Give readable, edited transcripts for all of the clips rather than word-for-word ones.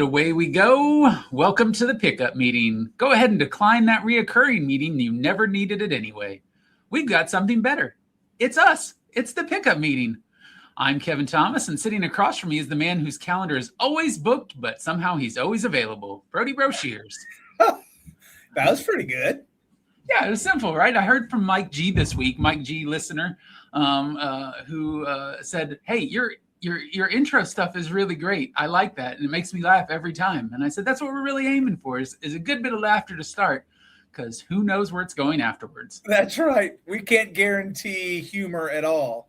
away we go. Welcome to the pickup meeting. Go ahead and decline that reoccurring meeting. You never needed it anyway. We've got something better. It's us. It's the pickup meeting. I'm Kevin Thomas, and sitting across from me is the man whose calendar is always booked, but somehow he's always available. Brody Broshears. That was pretty good. Yeah, it was simple, right? I heard from Mike G this week, Mike G, listener, who said, "Hey, your intro stuff is really great. I like that, and it makes me laugh every time." And I said, "That's what we're really aiming for is a good bit of laughter to start, because who knows where it's going afterwards." That's right. We can't guarantee humor at all.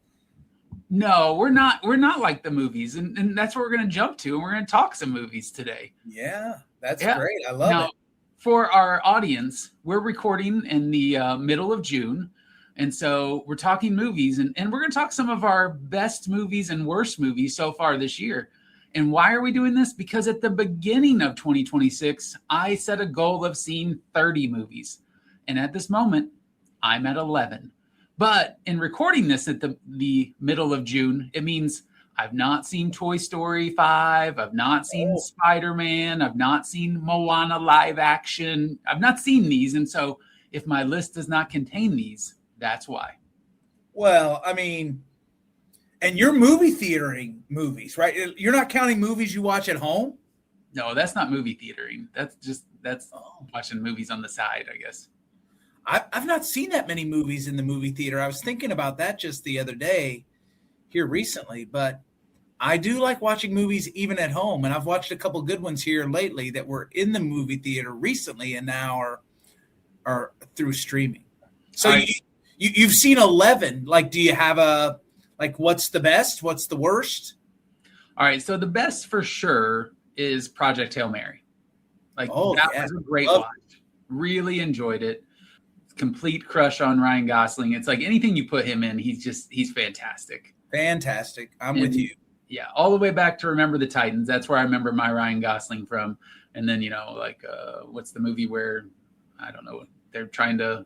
No, we're not. We're not like the movies, and that's what we're going to jump to, and we're going to talk some movies today. Yeah, that's great. I love it. For our audience, we're recording in the middle of June. And so we're talking movies, and we're going to talk some of our best movies and worst movies so far this year. And why are we doing this? Because at the beginning of 2026, I set a goal of seeing 30 movies. And at this moment, I'm at 11. But in recording this at the middle of June, it means I've not seen Toy Story 5. I've not seen Spider-Man. I've not seen Moana live action. I've not seen these. And so if my list does not contain these, that's why. Well, I mean, and you're movie theatering movies, right? You're not counting movies you watch at home? No, that's not movie theatering. That's watching movies on the side, I guess. I've not seen that many movies in the movie theater. I was thinking about that just the other day here recently, but I do like watching movies even at home. And I've watched a couple good ones here lately that were in the movie theater recently and now are through streaming. So You've seen 11. Like, do you have what's the best? What's the worst? All right. So the best for sure is Project Hail Mary. That was a great watch. Really enjoyed it. Complete crush on Ryan Gosling. It's like anything you put him in, he's fantastic. Fantastic. I'm with you. Yeah. All the way back to Remember the Titans. That's where I remember my Ryan Gosling from. And then, what's the movie where, I don't know, they're trying to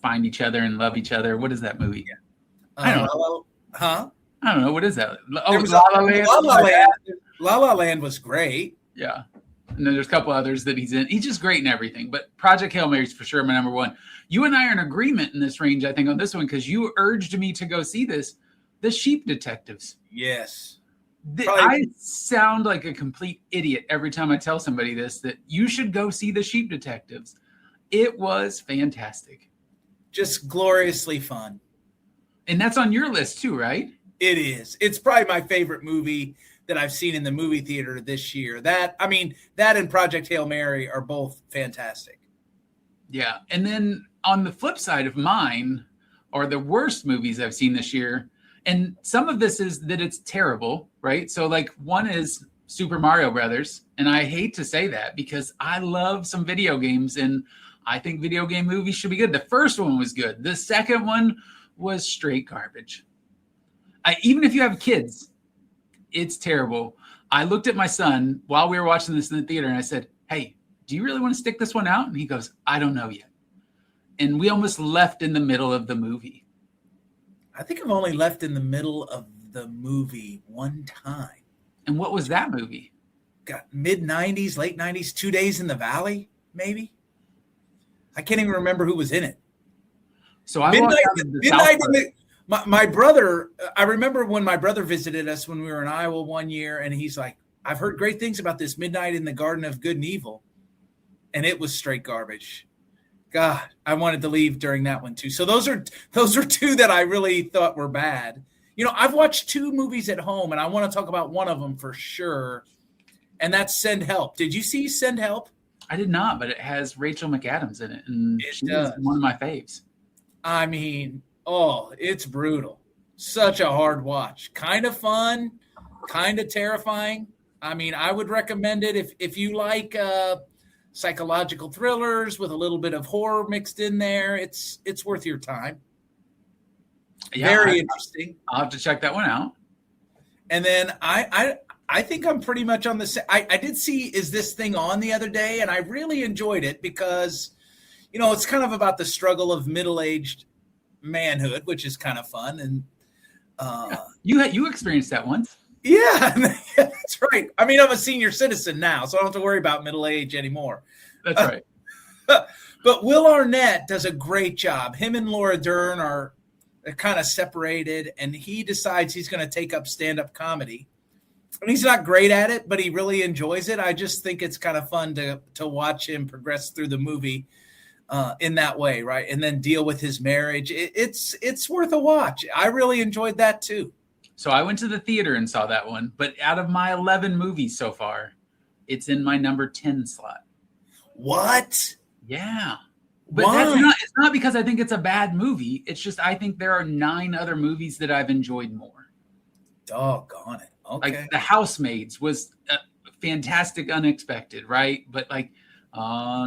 find each other and love each other. What is that movie? I don't know. Huh? I don't know. What is that? La La Land. La La Land was great. Yeah. And then there's a couple others that he's in. He's just great in everything. But Project Hail Mary is for sure my number one. You and I are in agreement in this range, I think, on this one, because you urged me to go see this. The Sheep Detectives. Yes. I sound like a complete idiot every time I tell somebody this, that you should go see The Sheep Detectives. It was fantastic. Just gloriously fun. And that's on your list too, right? It is. It's probably my favorite movie that I've seen in the movie theater this year. That and Project Hail Mary are both fantastic. Yeah. And then on the flip side of mine are the worst movies I've seen this year. And some of this is that it's terrible, right? So one is Super Mario Brothers. And I hate to say that because I love some video games and I think video game movies should be good. The first one was good. The second one was straight garbage. Even if you have kids, it's terrible. I looked at my son while we were watching this in the theater and I said, "Hey, do you really want to stick this one out?" And he goes, "I don't know yet." And we almost left in the middle of the movie. I think I've only left in the middle of the movie one time. And what was that movie? Got mid-90s, late 90s, 2 Days in the Valley, maybe? I can't even remember who was in it. So I walked out of the my brother, I remember when my brother visited us when we were in Iowa one year, and he's like, "I've heard great things about this Midnight in the Garden of Good and Evil." And it was straight garbage. God, I wanted to leave during that one too. So those are two that I really thought were bad. I've watched two movies at home, and I want to talk about one of them for sure. And that's Send Help. Did you see Send Help? I did not, but it has Rachel McAdams in it, and she's one of my faves. I mean, it's brutal. Such a hard watch. Kind of fun, kind of terrifying. I mean, I would recommend it if you like psychological thrillers with a little bit of horror mixed in there. It's worth your time. Yeah, very interesting. I'll have to check that one out. And then I think I'm pretty much on the same. I did see Is This Thing On the other day, and I really enjoyed it because, it's kind of about the struggle of middle-aged manhood, which is kind of fun. And you experienced that once. Yeah, that's right. I mean, I'm a senior citizen now, so I don't have to worry about middle age anymore. That's right. But Will Arnett does a great job. Him and Laura Dern are kind of separated, and he decides he's going to take up stand-up comedy. And he's not great at it, but he really enjoys it. I just think it's kind of fun to watch him progress through the movie in that way, right? And then deal with his marriage. It's worth a watch. I really enjoyed that too. So I went to the theater and saw that one, but out of my 11 movies so far, it's in my number 10 slot. What? Yeah. But Why? it's not because I think it's a bad movie. It's just I think there are 9 other movies that I've enjoyed more. Doggone it. Okay. Like The Housemaids was fantastic, unexpected, right? But like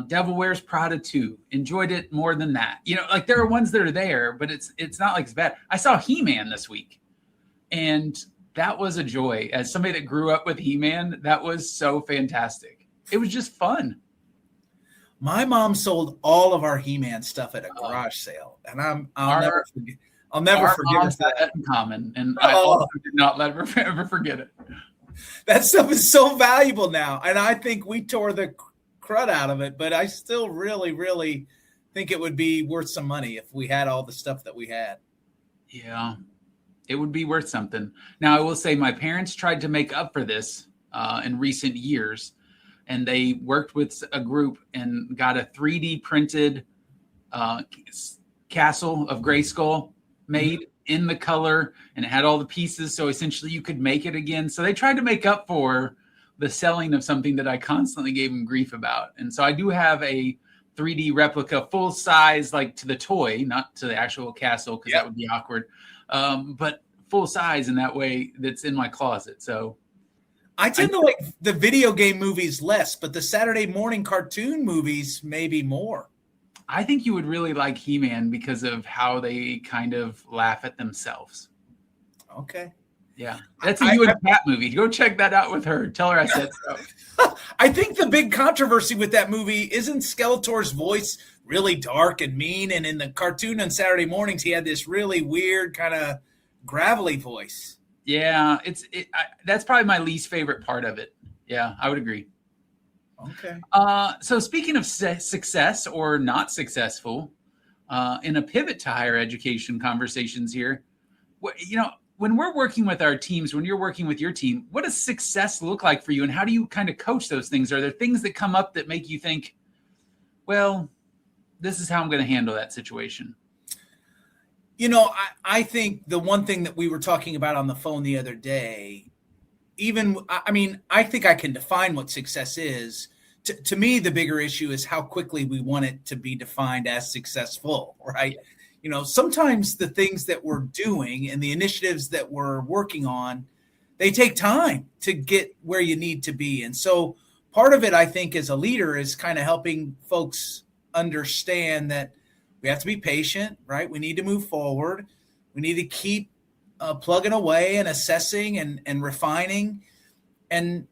Devil Wears Prada 2, enjoyed it more than that. You know, like there are ones that are there, but it's not like it's bad. I saw He-Man this week, and that was a joy. As somebody that grew up with He-Man, that was so fantastic. It was just fun. My mom sold all of our He-Man stuff at a garage sale, and I'll never forget. I'll never forget that in common, and I also did not let her ever forget it. That stuff is so valuable now, and I think we tore the crud out of it, but I still really, really think it would be worth some money if we had all the stuff that we had. Yeah, it would be worth something. Now, I will say my parents tried to make up for this in recent years, and they worked with a group and got a 3D printed castle of Grayskull made in the color, and it had all the pieces. So essentially you could make it again. So they tried to make up for the selling of something that I constantly gave them grief about. And so I do have a 3D replica, full size, like to the toy, not to the actual castle, because that would be awkward. But full size in that way that's in my closet. So I tend to like the video game movies less, but the Saturday morning cartoon movies maybe more. I think you would really like He-Man because of how they kind of laugh at themselves. Okay. Yeah. That's a you and Pat movie. Go check that out with her. Tell her I said so. I think the big controversy with that movie isn't Skeletor's voice really dark and mean, and in the cartoon on Saturday mornings he had this really weird kind of gravelly voice. Yeah, that's probably my least favorite part of it. Yeah, I would agree. Okay. So speaking of success or not successful, in a pivot to higher education conversations here, when we're working with our teams, when you're working with your team, what does success look like for you, and how do you kind of coach those things? Are there things that come up that make you think, well, this is how I'm going to handle that situation? You know, I think the one thing that we were talking about on the phone the other day, I think I can define what success is. To me, the bigger issue is how quickly we want it to be defined as successful, right? Yeah. You know, sometimes the things that we're doing and the initiatives that we're working on, they take time to get where you need to be. And so part of it, I think, as a leader is kind of helping folks understand that we have to be patient, right? We need to move forward. We need to keep plugging away and assessing and refining. And,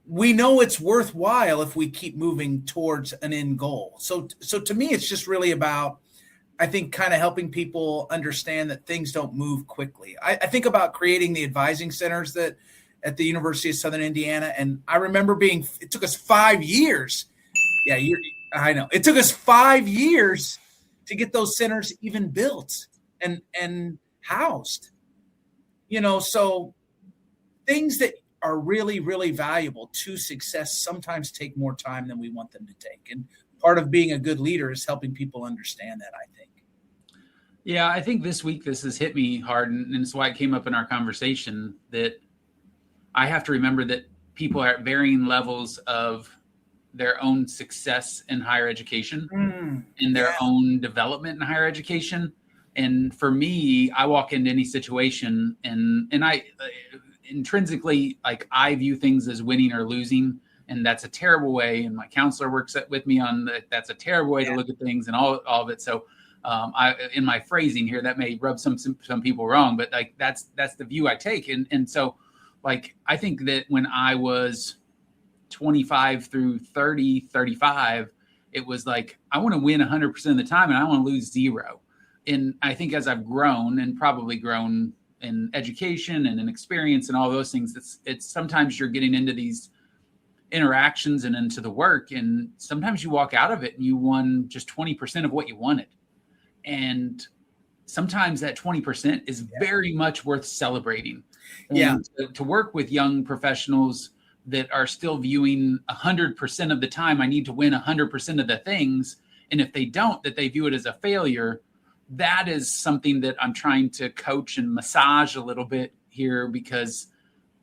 we know it's worthwhile if we keep moving towards an end goal. So to me, it's just really about, I think, kind of helping people understand that things don't move quickly. I think about creating the advising centers that at the University of Southern Indiana. And I remember it took us 5 years. Yeah, I know. It took us 5 years to get those centers even built and housed. So things that are really, really valuable to success sometimes take more time than we want them to take. And part of being a good leader is helping people understand that, I think. Yeah, I think this week this has hit me hard, and it's why it came up in our conversation that I have to remember that people are at varying levels of their own success in higher education, in their own development in higher education. And for me, I walk into any situation and I intrinsically, like, I view things as winning or losing, and that's a terrible way. And my counselor works with me on that's a terrible way to look at things and all of it. So in my phrasing here, that may rub some people wrong, but like, that's the view I take. And so like, I think that when I was 25 through 30, 35, it was like, I want to win 100% of the time and I want to lose 0. And I think as I've grown and probably grown in education and in experience and all those things. It's sometimes you're getting into these interactions and into the work, and sometimes you walk out of it and you won just 20% of what you wanted. And sometimes that 20% is very much worth celebrating. And to work with young professionals that are still viewing 100% of the time, I need to win 100% of the things. And if they don't, that they view it as a failure. That is something that I'm trying to coach and massage a little bit here, because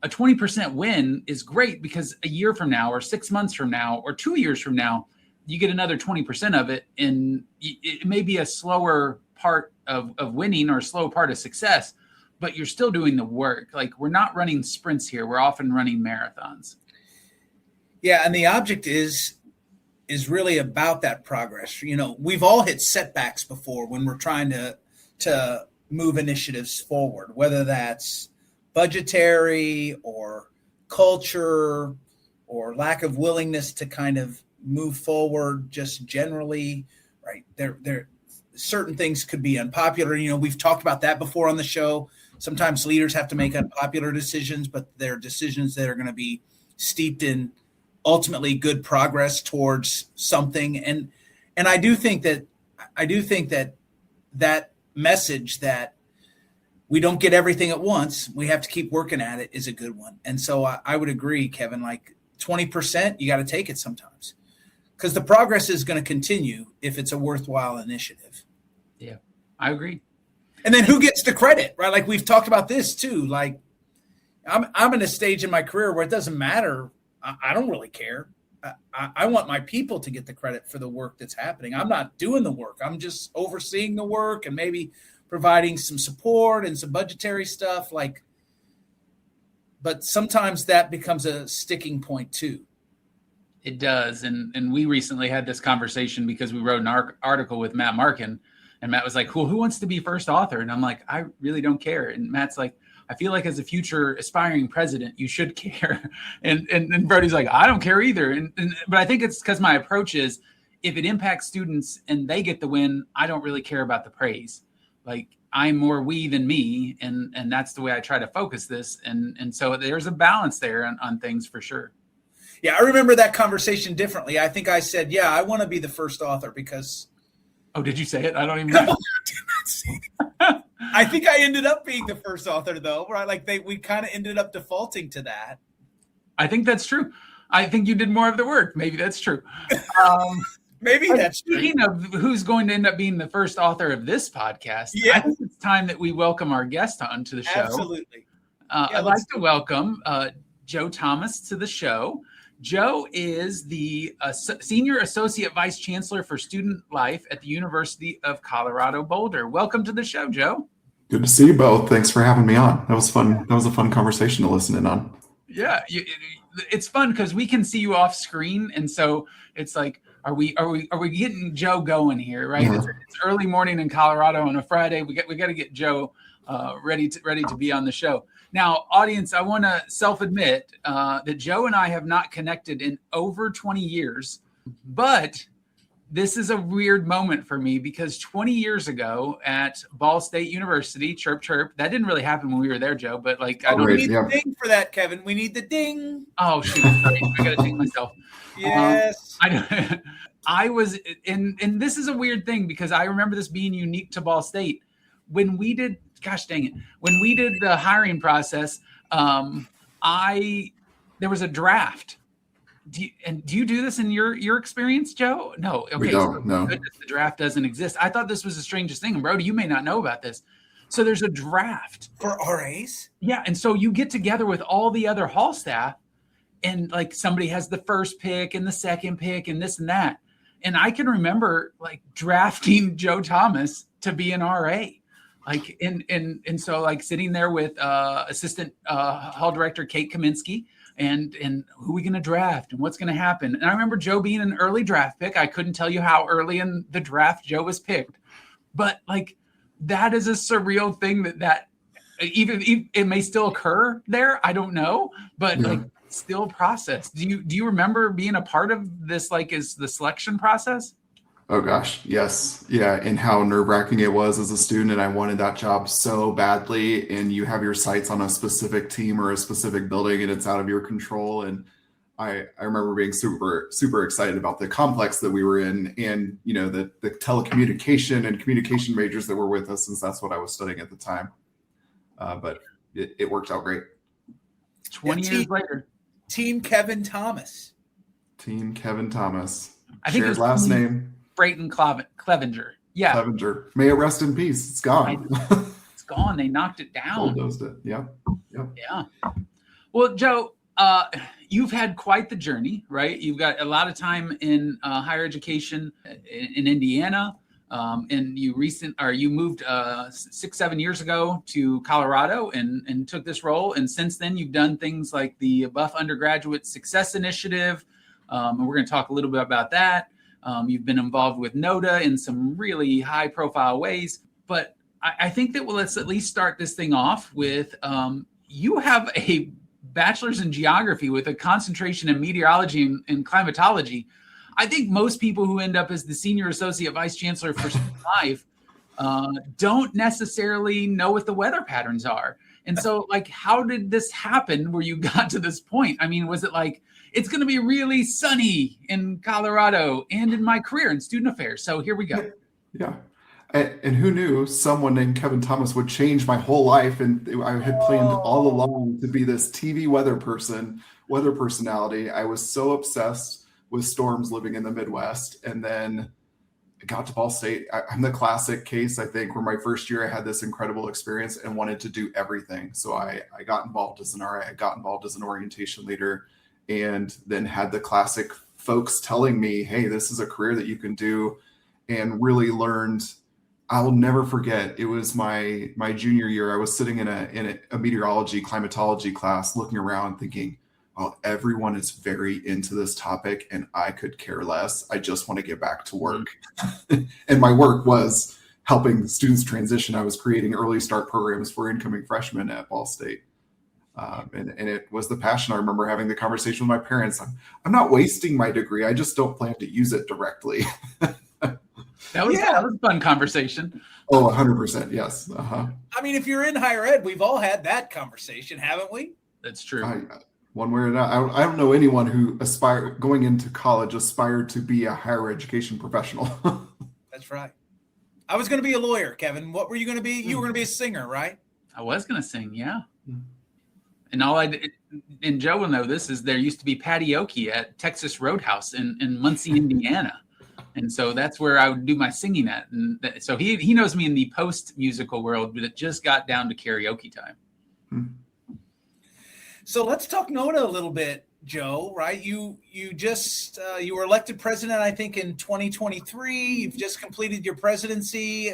a 20% win is great, because a year from now or 6 months from now or 2 years from now, you get another 20% of it. And it may be a slower part of winning or a slow part of success, but you're still doing the work. Like, we're not running sprints here. We're often running marathons. Yeah. And the object is really about that progress. You know, we've all hit setbacks before when we're trying to move initiatives forward, whether that's budgetary or culture or lack of willingness to kind of move forward just generally, right? There certain things could be unpopular. You know, we've talked about that before on the show. Sometimes leaders have to make unpopular decisions, but they're decisions that are going to be steeped in ultimately good progress towards something. And I do think that that message that we don't get everything at once, we have to keep working at it, is a good one. And so I would agree, Kevin, like 20%, you got to take it sometimes, because the progress is going to continue if it's a worthwhile initiative. Yeah, I agree. And then who gets the credit, right? Like, we've talked about this too. Like, I'm in a stage in my career where it doesn't matter. I don't really care. I want my people to get the credit for the work that's happening. I'm not doing the work. I'm just overseeing the work and maybe providing some support and some budgetary stuff. Like, but sometimes that becomes a sticking point too. It does. And we recently had this conversation because we wrote an article with Matt Markin, and Matt was like, well, who wants to be first author? And I'm like, I really don't care. And Matt's like, I feel like as a future aspiring president, you should care. And Brody's like, I don't care either. But I think it's because my approach is, if it impacts students and they get the win, I don't really care about the praise. Like, I'm more we than me. And that's the way I try to focus this. And so there's a balance there on things for sure. Yeah, I remember that conversation differently. I think I said, yeah, I want to be the first author because. Oh, did you say it? I don't even know. No, I did not say it. I think I ended up being the first author, though, right? Like, we kind of ended up defaulting to that. I think that's true. I think you did more of the work. Maybe that's true. Maybe that's true. Speaking of who's going to end up being the first author of this podcast, yeah. I think it's time that we welcome our guest on to the show. Absolutely. I'd like to welcome Joe Thomas to the show. Joe is the Senior Associate Vice Chancellor for Student Life at the University of Colorado Boulder. Welcome to the show, Joe. Good to see you both. Thanks for having me on. That was fun. That was a fun conversation to listen in on. Yeah, it's fun because we can see you off screen, and so it's like, are we getting Joe going here, right? Yeah. It's early morning in Colorado on a Friday. We got to get Joe ready to be on the show. Now, audience, I want to self-admit that Joe and I have not connected in over 20 years, but this is a weird moment for me because 20 years ago at Ball State University, chirp, chirp, that didn't really happen when we were there, Joe, but like, we need the ding for that, Kevin. We need the ding. Oh, shoot. Sorry. I got to ding myself. Yes. I was in, and this is a weird thing because I remember this being unique to Ball State. When we did, gosh dang it, when we did the hiring process, there was a draft. Do you do this in your experience, Joe? No. Okay. We don't, no. The draft doesn't exist. I thought this was the strangest thing. And Brody, you may not know about this. So there's a draft. For RAs? Yeah. And so you get together with all the other hall staff, and like somebody has the first pick and the second pick and this and that. And I can remember like drafting Joe Thomas to be an RA. Like, and so like sitting there with assistant hall director Kate Kaminsky, and who are we going to draft and what's going to happen. And I remember Joe being an early draft pick. I couldn't tell you how early in the draft Joe was picked, but like, that is a surreal thing that even it may still occur there. I don't know, but like still process. Do you remember being a part of this, like, is the selection process? Oh gosh, yes. Yeah, and how nerve-wracking it was as a student, and I wanted that job so badly, and you have your sights on a specific team or a specific building and it's out of your control. And I remember being super, super excited about the complex that we were in and the telecommunication and communication majors that were with us, since that's what I was studying at the time. But it worked out great. 20 years later. Team Kevin Thomas. Team Kevin Thomas. I think Shared last name. Brayton Clevenger. Yeah. Clevenger. May it rest in peace. It's gone. It's gone. They knocked it down. Bulldozed it. Yeah. Yeah. Well, Joe, you've had quite the journey, right? You've got a lot of time in higher education in Indiana. And you moved 6-7 years ago to Colorado and took this role. And since then, you've done things like the Buff Undergraduate Success Initiative. And we're going to talk a little bit about that. You've been involved with NODA in some really high profile ways. But I think that let's at least start this thing off with you have a bachelor's in geography with a concentration in meteorology and climatology. I think most people who end up as the senior associate vice chancellor for life don't necessarily know what the weather patterns are. And so, how did this happen where you got to this point? I mean, was it like, it's going to be really sunny in Colorado and in my career in student affairs? So here we go. Yeah. And who knew someone named Kevin Thomas would change my whole life? And I had planned all along to be this TV weather personality. I was so obsessed with storms living in the Midwest. And then I got to Ball State. I'm the classic case, I think, where my first year I had this incredible experience and wanted to do everything. So I got involved as an RA, I got involved as an orientation leader, and then had the classic folks telling me, hey, this is a career that you can do, and really learned. I'll never forget. It was my junior year. I was sitting in a meteorology, climatology class, looking around thinking, oh, everyone is very into this topic and I could care less. I just want to get back to work. And my work was helping students transition. I was creating early start programs for incoming freshmen at Ball State. And it was the passion. I remember having the conversation with my parents. I'm not wasting my degree. I just don't plan to use it directly. That was a fun conversation. Oh, 100%. Yes. Uh-huh. I mean, if you're in higher ed, we've all had that conversation, haven't we? That's true. One way or another. I don't know anyone who going into college aspired to be a higher education professional. That's right. I was going to be a lawyer, Kevin. What were you going to be? You were going to be a singer, right? I was going to sing, yeah. And all I did, and Joe will know this, is there used to be karaoke at Texas Roadhouse in Muncie, Indiana. And so that's where I would do my singing at. And so he knows me in the post-musical world, but it just got down to karaoke time. So let's talk NODA a little bit, Joe, right? You were elected president, I think, in 2023. You've just completed your presidency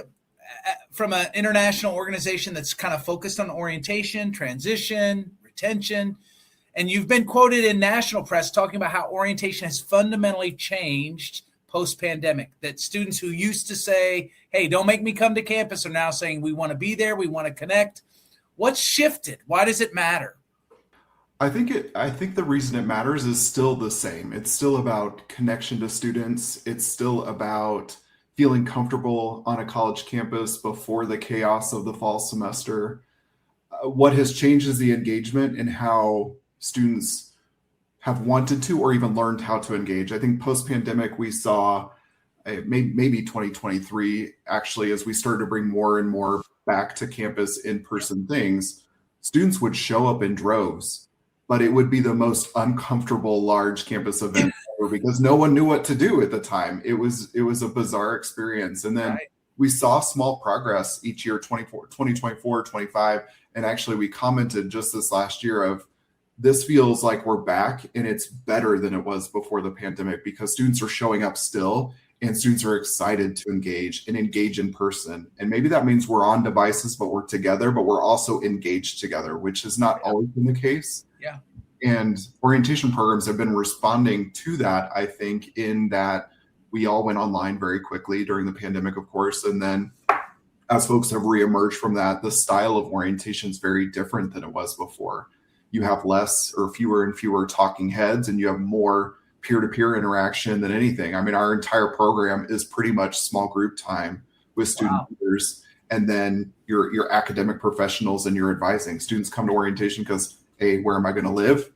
from an international organization that's kind of focused on orientation, transition, retention. And you've been quoted in national press talking about how orientation has fundamentally changed post-pandemic, that students who used to say, hey, don't make me come to campus, are now saying we want to be there, we want to connect. What's shifted? Why does it matter? I think the reason it matters is still the same. It's still about connection to students. It's still about feeling comfortable on a college campus before the chaos of the fall semester. What has changed is the engagement and how students have wanted to or even learned how to engage. I think post-pandemic, we saw maybe 2023, actually, as we started to bring more and more back to campus in-person things, students would show up in droves, but it would be the most uncomfortable large campus event ever because no one knew what to do at the time. It was a bizarre experience. And then we saw small progress each year, 2024, 25. And actually we commented just this last year of, this feels like we're back and it's better than it was before the pandemic because students are showing up still and students are excited to engage in person. And maybe that means we're on devices, but we're together, but we're also engaged together, which has not always been the case. Yeah. And orientation programs have been responding to that, I think, in that we all went online very quickly during the pandemic, of course. And then as folks have reemerged from that, the style of orientation is very different than it was before. You have less or fewer and fewer talking heads, and you have more peer-to-peer interaction than anything. I mean, our entire program is pretty much small group time with student leaders, and then your academic professionals and your advising. Students come to orientation because A, where am I going to live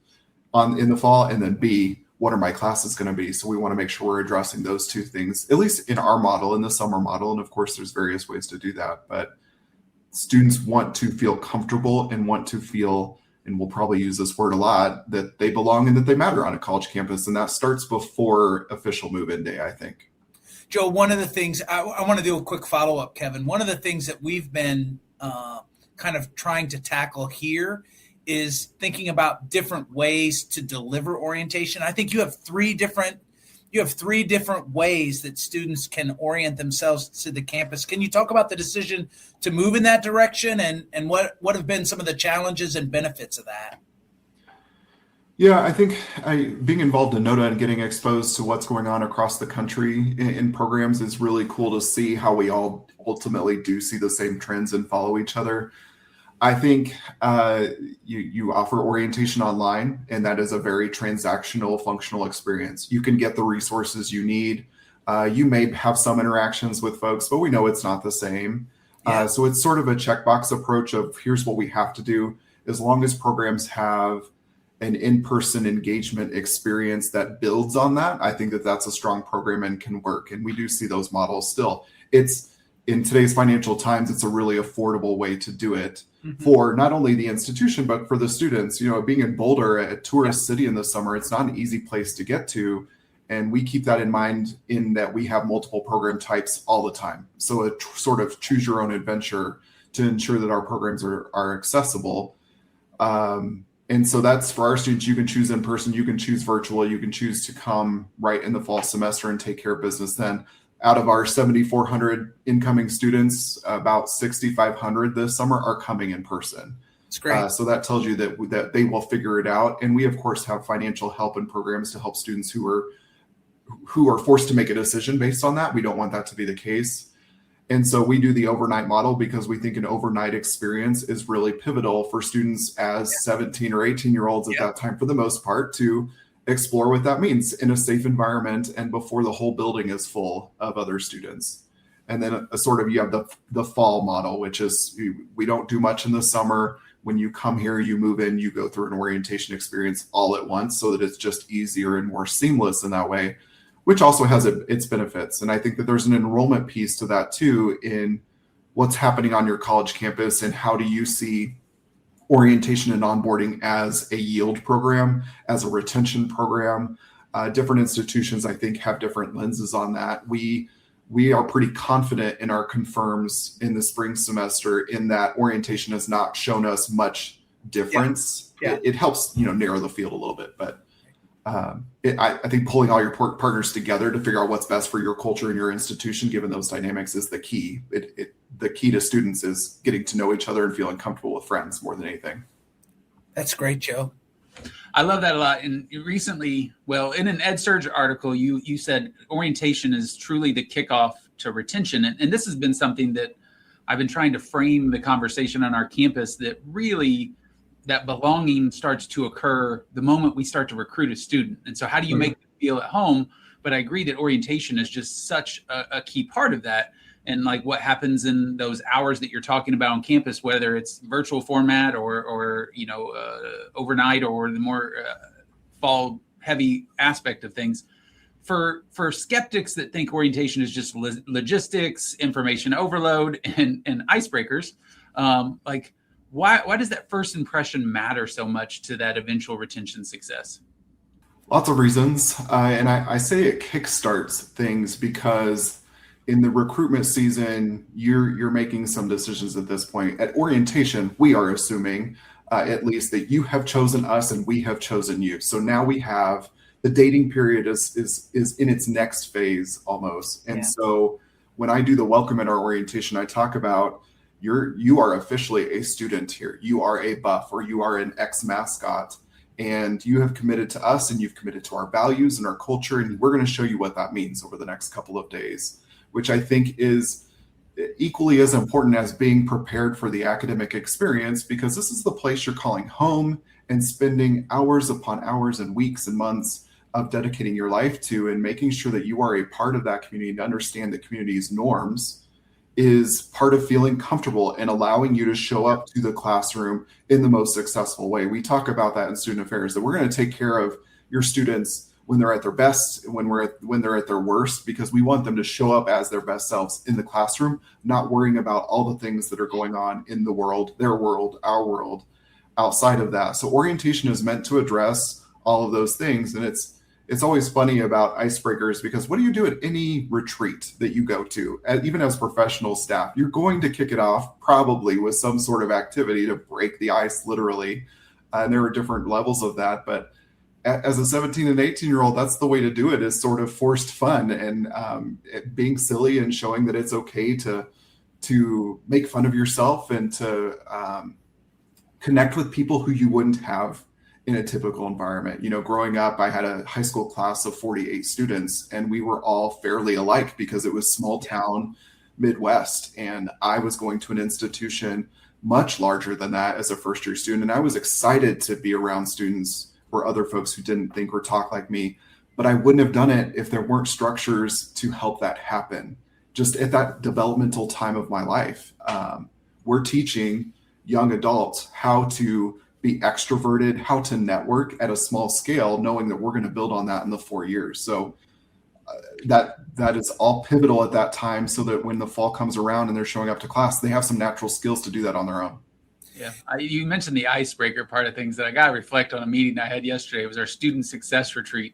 in the fall? And then B, what are my classes going to be? So we want to make sure we're addressing those two things, at least in our model, in the summer model. And of course, there's various ways to do that. But students want to feel comfortable and want to feel, and we'll probably use this word a lot, that they belong and that they matter on a college campus. And that starts before official move-in day, I think. Joe, one of the things I want to do a quick follow-up, Kevin. One of the things that we've been kind of trying to tackle here is thinking about different ways to deliver orientation. I think you have three different ways that students can orient themselves to the campus. Can you talk about the decision to move in that direction and what have been some of the challenges and benefits of that? Yeah, I think being involved in NODA and getting exposed to what's going on across the country in programs is really cool to see how we all ultimately do see the same trends and follow each other. I think you offer orientation online, and that is a very transactional, functional experience. You can get the resources you need. You may have some interactions with folks, but we know it's not the same. Yeah. So it's sort of a checkbox approach of here's what we have to do. As long as programs have an in-person engagement experience that builds on that, I think that that's a strong program and can work. And we do see those models still. It's in today's financial times, it's a really affordable way to do it for not only the institution, but for the students. You know, being in Boulder, a tourist city in the summer, it's not an easy place to get to. And we keep that in mind in that we have multiple program types all the time. So a sort of choose your own adventure to ensure that our programs are accessible. And so that's for our students. You can choose in person, you can choose virtual, you can choose to come right in the fall semester and take care of business then. Out of our 7,400 incoming students, about 6,500 this summer are coming in person. That's great. So that tells you that they will figure it out. And we, of course, have financial help and programs to help students who are forced to make a decision based on that. We don't want that to be the case. And so we do the overnight model because we think an overnight experience is really pivotal for students as 17 or 18-year-olds at that time, for the most part, to explore what that means in a safe environment and before the whole building is full of other students. And then you have the fall model, which is we don't do much in the summer. When you come here, you move in, you go through an orientation experience all at once so that it's just easier and more seamless in that way, which also has its benefits. And I think that there's an enrollment piece to that too, in what's happening on your college campus and how do you see orientation and onboarding as a yield program, as a retention program. Different institutions, I think, have different lenses on that. We are pretty confident in our confirms in the spring semester in that orientation has not shown us much difference. Yeah. It helps, narrow the field a little bit, but I think pulling all your partners together to figure out what's best for your culture and your institution, given those dynamics, is the key. The key to students is getting to know each other and feeling comfortable with friends more than anything. That's great, Joe. I love that a lot. And recently, in an EdSurge article, you said orientation is truly the kickoff to retention. And this has been something that I've been trying to frame the conversation on our campus, that really that belonging starts to occur the moment we start to recruit a student. And so how do you make them feel at home? But I agree that orientation is just such a key part of that. And like what happens in those hours that you're talking about on campus, whether it's virtual format or overnight or the more fall heavy aspect of things. For skeptics that think orientation is just logistics, information overload, and icebreakers, why does that first impression matter so much to that eventual retention success? Lots of reasons. And I say it kickstarts things because in the recruitment season, you're making some decisions at this point. At orientation, we are assuming at least that you have chosen us and we have chosen you. So now we have the dating period is in its next phase almost. And so when I do the welcome at our orientation, I talk about you are officially a student here. You are a buff or you are an ex-mascot. And you have committed to us and you've committed to our values and our culture. And we're going to show you what that means over the next couple of days, which I think is equally as important as being prepared for the academic experience, because this is the place you're calling home and spending hours upon hours and weeks and months of dedicating your life to and making sure that you are a part of that community and understand the community's norms is part of feeling comfortable and allowing you to show up to the classroom in the most successful way. We talk about that in student affairs, that we're going to take care of your students when they're at their best, when they're at their worst, because we want them to show up as their best selves in the classroom, not worrying about all the things that are going on in the world, their world, our world, outside of that. So orientation is meant to address all of those things. And it's always funny about icebreakers, because what do you do at any retreat that you go to, even as professional staff? You're going to kick it off probably with some sort of activity to break the ice, literally. And there are different levels of that, but as a 17 and 18-year-old, that's the way to do it, is sort of forced fun and being silly and showing that it's okay to make fun of yourself and to connect with people who you wouldn't have in a typical environment. You know, growing up, I had a high school class of 48 students, and we were all fairly alike because it was small town Midwest. And I was going to an institution much larger than that as a first year student. And I was excited to be around students or other folks who didn't think or talk like me, but I wouldn't have done it if there weren't structures to help that happen. Just at that developmental time of my life, we're teaching young adults how to be extroverted, how to network at a small scale, knowing that we're going to build on that in the 4 years. So that is all pivotal at that time, so that when the fall comes around and they're showing up to class, they have some natural skills to do that on their own. Yeah, you mentioned the icebreaker part of things that I got to reflect on a meeting I had yesterday. It was our student success retreat.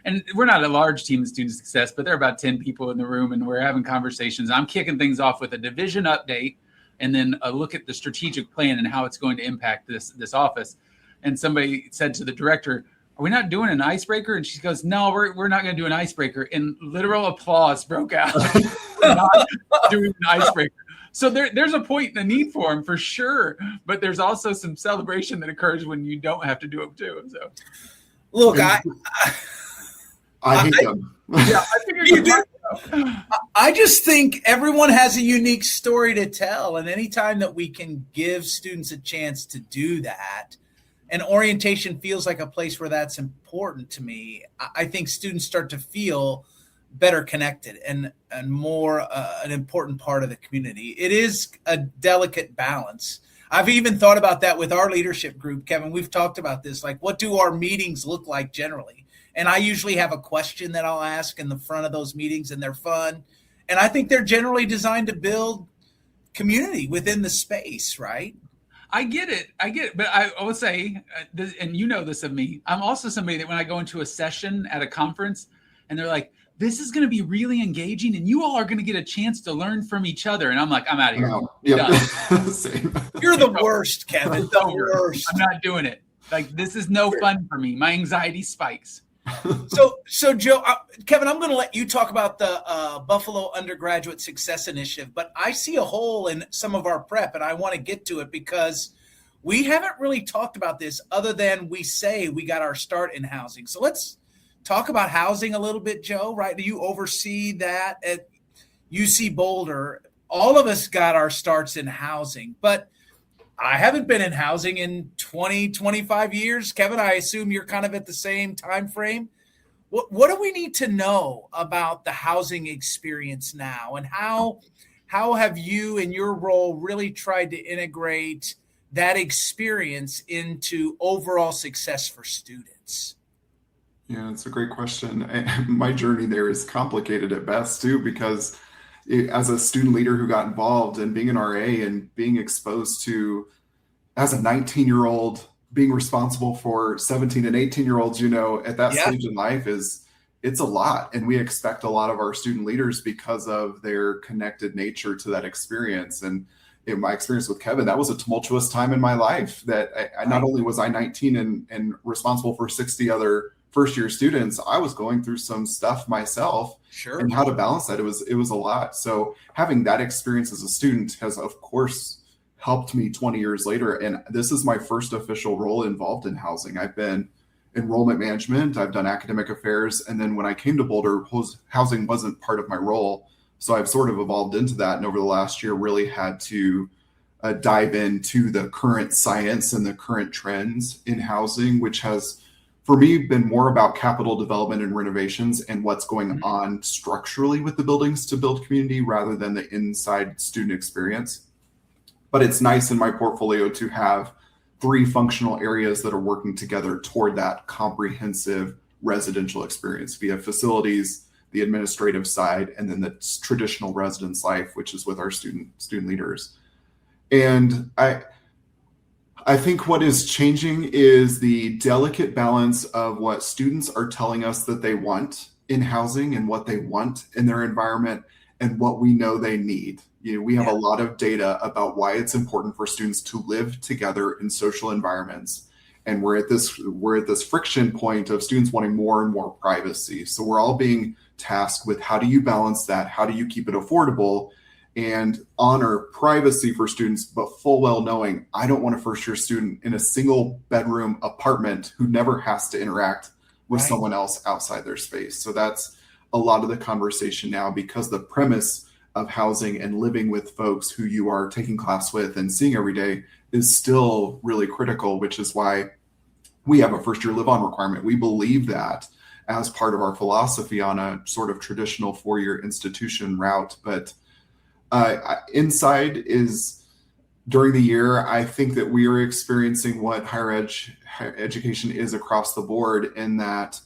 And we're not a large team of student success, but there are about 10 people in the room, and we're having conversations. I'm kicking things off with a division update and then a look at the strategic plan and how it's going to impact this office. And somebody said to the director, "Are we not doing an icebreaker?" And she goes, "No, we're not going to do an icebreaker." And literal applause broke out. We're not doing an icebreaker. So there's a point and a need for them for sure, but there's also some celebration that occurs when you don't have to do it too. So, look, I hate them. Yeah, I figured you do. I just think everyone has a unique story to tell, and anytime that we can give students a chance to do that, and orientation feels like a place where that's important to me, I think students start to feel better connected and more an important part of the community. It is a delicate balance. I've even thought about that with our leadership group, Kevin. We've talked about this, like, what do our meetings look like generally? And I usually have a question that I'll ask in the front of those meetings, and they're fun. And I think they're generally designed to build community within the space, right? I get it. But I will say, and you know this of me, I'm also somebody that when I go into a session at a conference and they're like, "This is going to be really engaging, and you all are going to get a chance to learn from each other." And I'm like, "I'm out of here." No. Yep. Same. You're the worst, Kevin. The worst. I'm not doing it. Like, this is no fun for me. My anxiety spikes. So Joe, Kevin, I'm going to let you talk about the Buffalo Undergraduate Success Initiative, but I see a hole in some of our prep, and I want to get to it because we haven't really talked about this other than we say we got our start in housing. So let's talk about housing a little bit, Joe, right? Do you oversee that at UC Boulder? All of us got our starts in housing, but I haven't been in housing in 20, 25 years. Kevin, I assume you're kind of at the same time frame. What do we need to know about the housing experience now, and how have you in your role really tried to integrate that experience into overall success for students? Yeah, it's a great question. My journey there is complicated at best too, because as a student leader who got involved in being an RA and being exposed to, as a 19-year-old, being responsible for 17 and 18-year-olds, you know, at that stage in life it's a lot. And we expect a lot of our student leaders because of their connected nature to that experience. And in my experience with Kevin, that was a tumultuous time in my life that I not only was I 19 and responsible for 60 other first-year students, I was going through some stuff myself. Sure. And how to balance that. It was a lot. So having that experience as a student has, of course, helped me 20 years later. And this is my first official role involved in housing. I've been enrollment management, I've done academic affairs. And then when I came to Boulder, housing wasn't part of my role. So I've sort of evolved into that. And over the last year, really had to dive into the current science and the current trends in housing, which has for me, been more about capital development and renovations and what's going on structurally with the buildings to build community rather than the inside student experience. But it's nice in my portfolio to have 3 functional areas that are working together toward that comprehensive residential experience via facilities, the administrative side, and then the traditional residence life, which is with our student leaders. And I think what is changing is the delicate balance of what students are telling us that they want in housing and what they want in their environment and what we know they need. We have a lot of data about why it's important for students to live together in social environments. And we're at this friction point of students wanting more and more privacy. So we're all being tasked with how do you balance that? How do you keep it affordable and honor privacy for students, but full well knowing I don't want a first-year student in a single bedroom apartment who never has to interact with someone else outside their space. So that's a lot of the conversation now, because the premise of housing and living with folks who you are taking class with and seeing every day is still really critical, which is why we have a first-year live-on requirement. We believe that as part of our philosophy on a sort of traditional 4-year institution route. But inside is, during the year, I think that we are experiencing what higher education is across the board, in that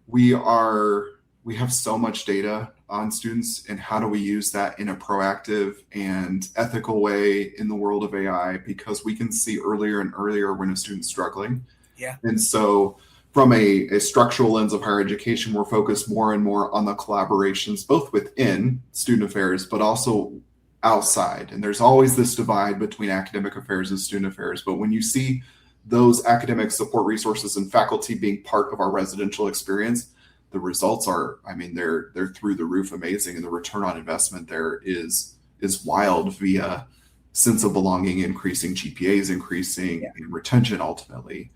we have so much data on students, and how do we use that in a proactive and ethical way in the world of AI, because we can see earlier and earlier when a student's struggling. Yeah. And so from a structural lens of higher education, we're focused more and more on the collaborations, both within student affairs, but also outside. And there's always this divide between academic affairs and student affairs. But when you see those academic support resources and faculty being part of our residential experience, the results are, they're through the roof amazing. And the return on investment there is wild, via sense of belonging increasing, GPAs increasing, and retention ultimately.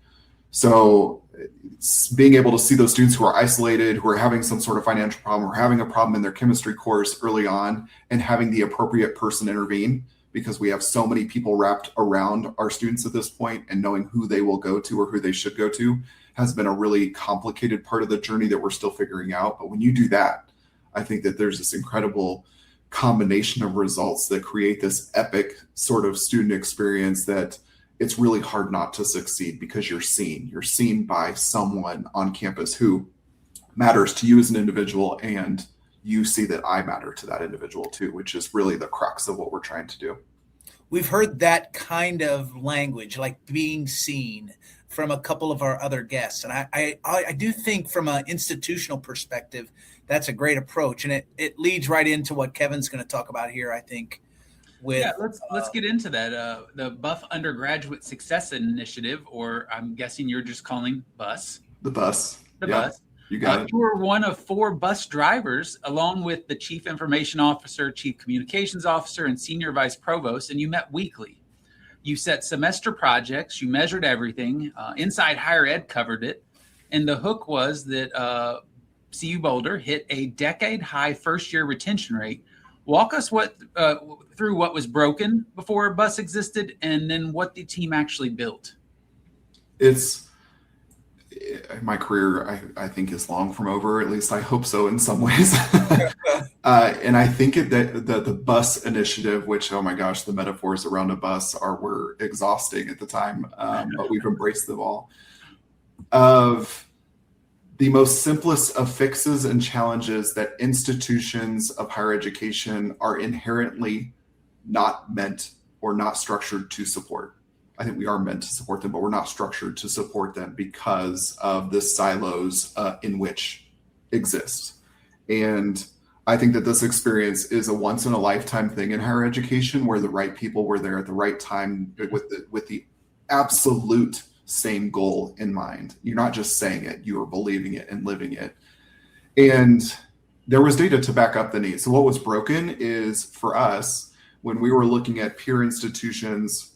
So being able to see those students who are isolated, who are having some sort of financial problem, or having a problem in their chemistry course early on, and having the appropriate person intervene, because we have so many people wrapped around our students at this point, and knowing who they will go to or who they should go to has been a really complicated part of the journey that we're still figuring out. But when you do that, I think that there's this incredible combination of results that create this epic sort of student experience that it's really hard not to succeed, because you're seen by someone on campus who matters to you as an individual, and you see that I matter to that individual too, which is really the crux of what we're trying to do. We've heard that kind of language, like being seen, from a couple of our other guests. And I do think from an institutional perspective, that's a great approach. And it leads right into what Kevin's going to talk about here, I think. Let's get into that. The Buff Undergraduate Success Initiative, or I'm guessing you're just calling BUS. The BUS. BUS. You got it. You were one of 4 bus drivers, along with the Chief Information Officer, Chief Communications Officer, and Senior Vice Provost, and you met weekly. You set semester projects. You measured everything. Inside Higher Ed covered it. And the hook was that CU Boulder hit a decade-high first-year retention rate. Walk us through what was broken before BUS existed, and then what the team actually built. My career, I think, is long from over. At least I hope so in some ways. And I think that the BUS initiative, which, oh my gosh, the metaphors around a bus were exhausting at the time, but we've embraced them all. Of the most simplest of fixes and challenges that institutions of higher education are inherently not meant or not structured to support. I think we are meant to support them, but we're not structured to support them because of the silos in which exist. And I think that this experience is a once in a lifetime thing in higher education, where the right people were there at the right time with the absolute same goal in mind. You're not just saying it, you are believing it and living it. And there was data to back up the need. So what was broken is, for us, when we were looking at peer institutions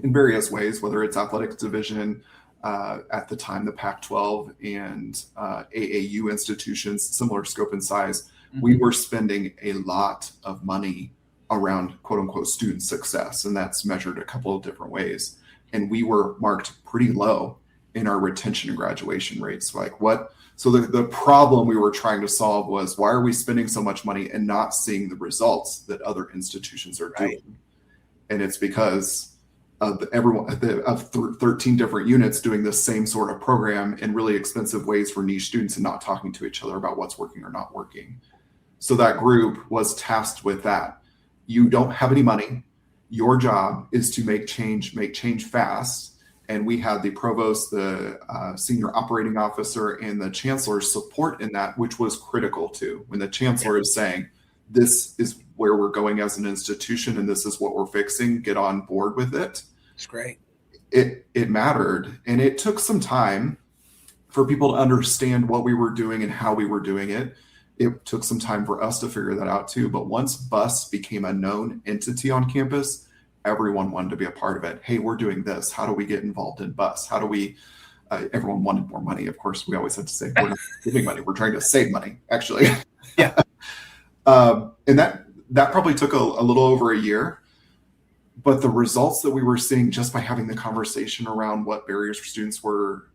in various ways, whether it's athletics division, at the time, the Pac-12 and AAU institutions, similar scope and size, we were spending a lot of money around quote unquote student success. And that's measured a couple of different ways. And we were marked pretty low in our retention and graduation rates. So the problem we were trying to solve was, why are we spending so much money and not seeing the results that other institutions are doing? And it's because of 13 different units doing the same sort of program in really expensive ways for niche students and not talking to each other about what's working or not working. So that group was tasked with that. You don't have any money. Your job is to make change fast. And we had the provost, the senior operating officer, and the chancellor's support in that, which was critical too. When the chancellor is saying, this is where we're going as an institution and this is what we're fixing, get on board with it. It's great. It mattered. And it took some time for people to understand what we were doing and how we were doing it. It took some time for us to figure that out too. But once BUS became a known entity on campus, everyone wanted to be a part of it. Hey, we're doing this. How do we get involved in BUS? How do we, everyone wanted more money. Of course, we always had to say, we're not giving money. We're trying to save money, actually. Yeah. And that probably took a little over a year. But the results that we were seeing just by having the conversation around what barriers for students were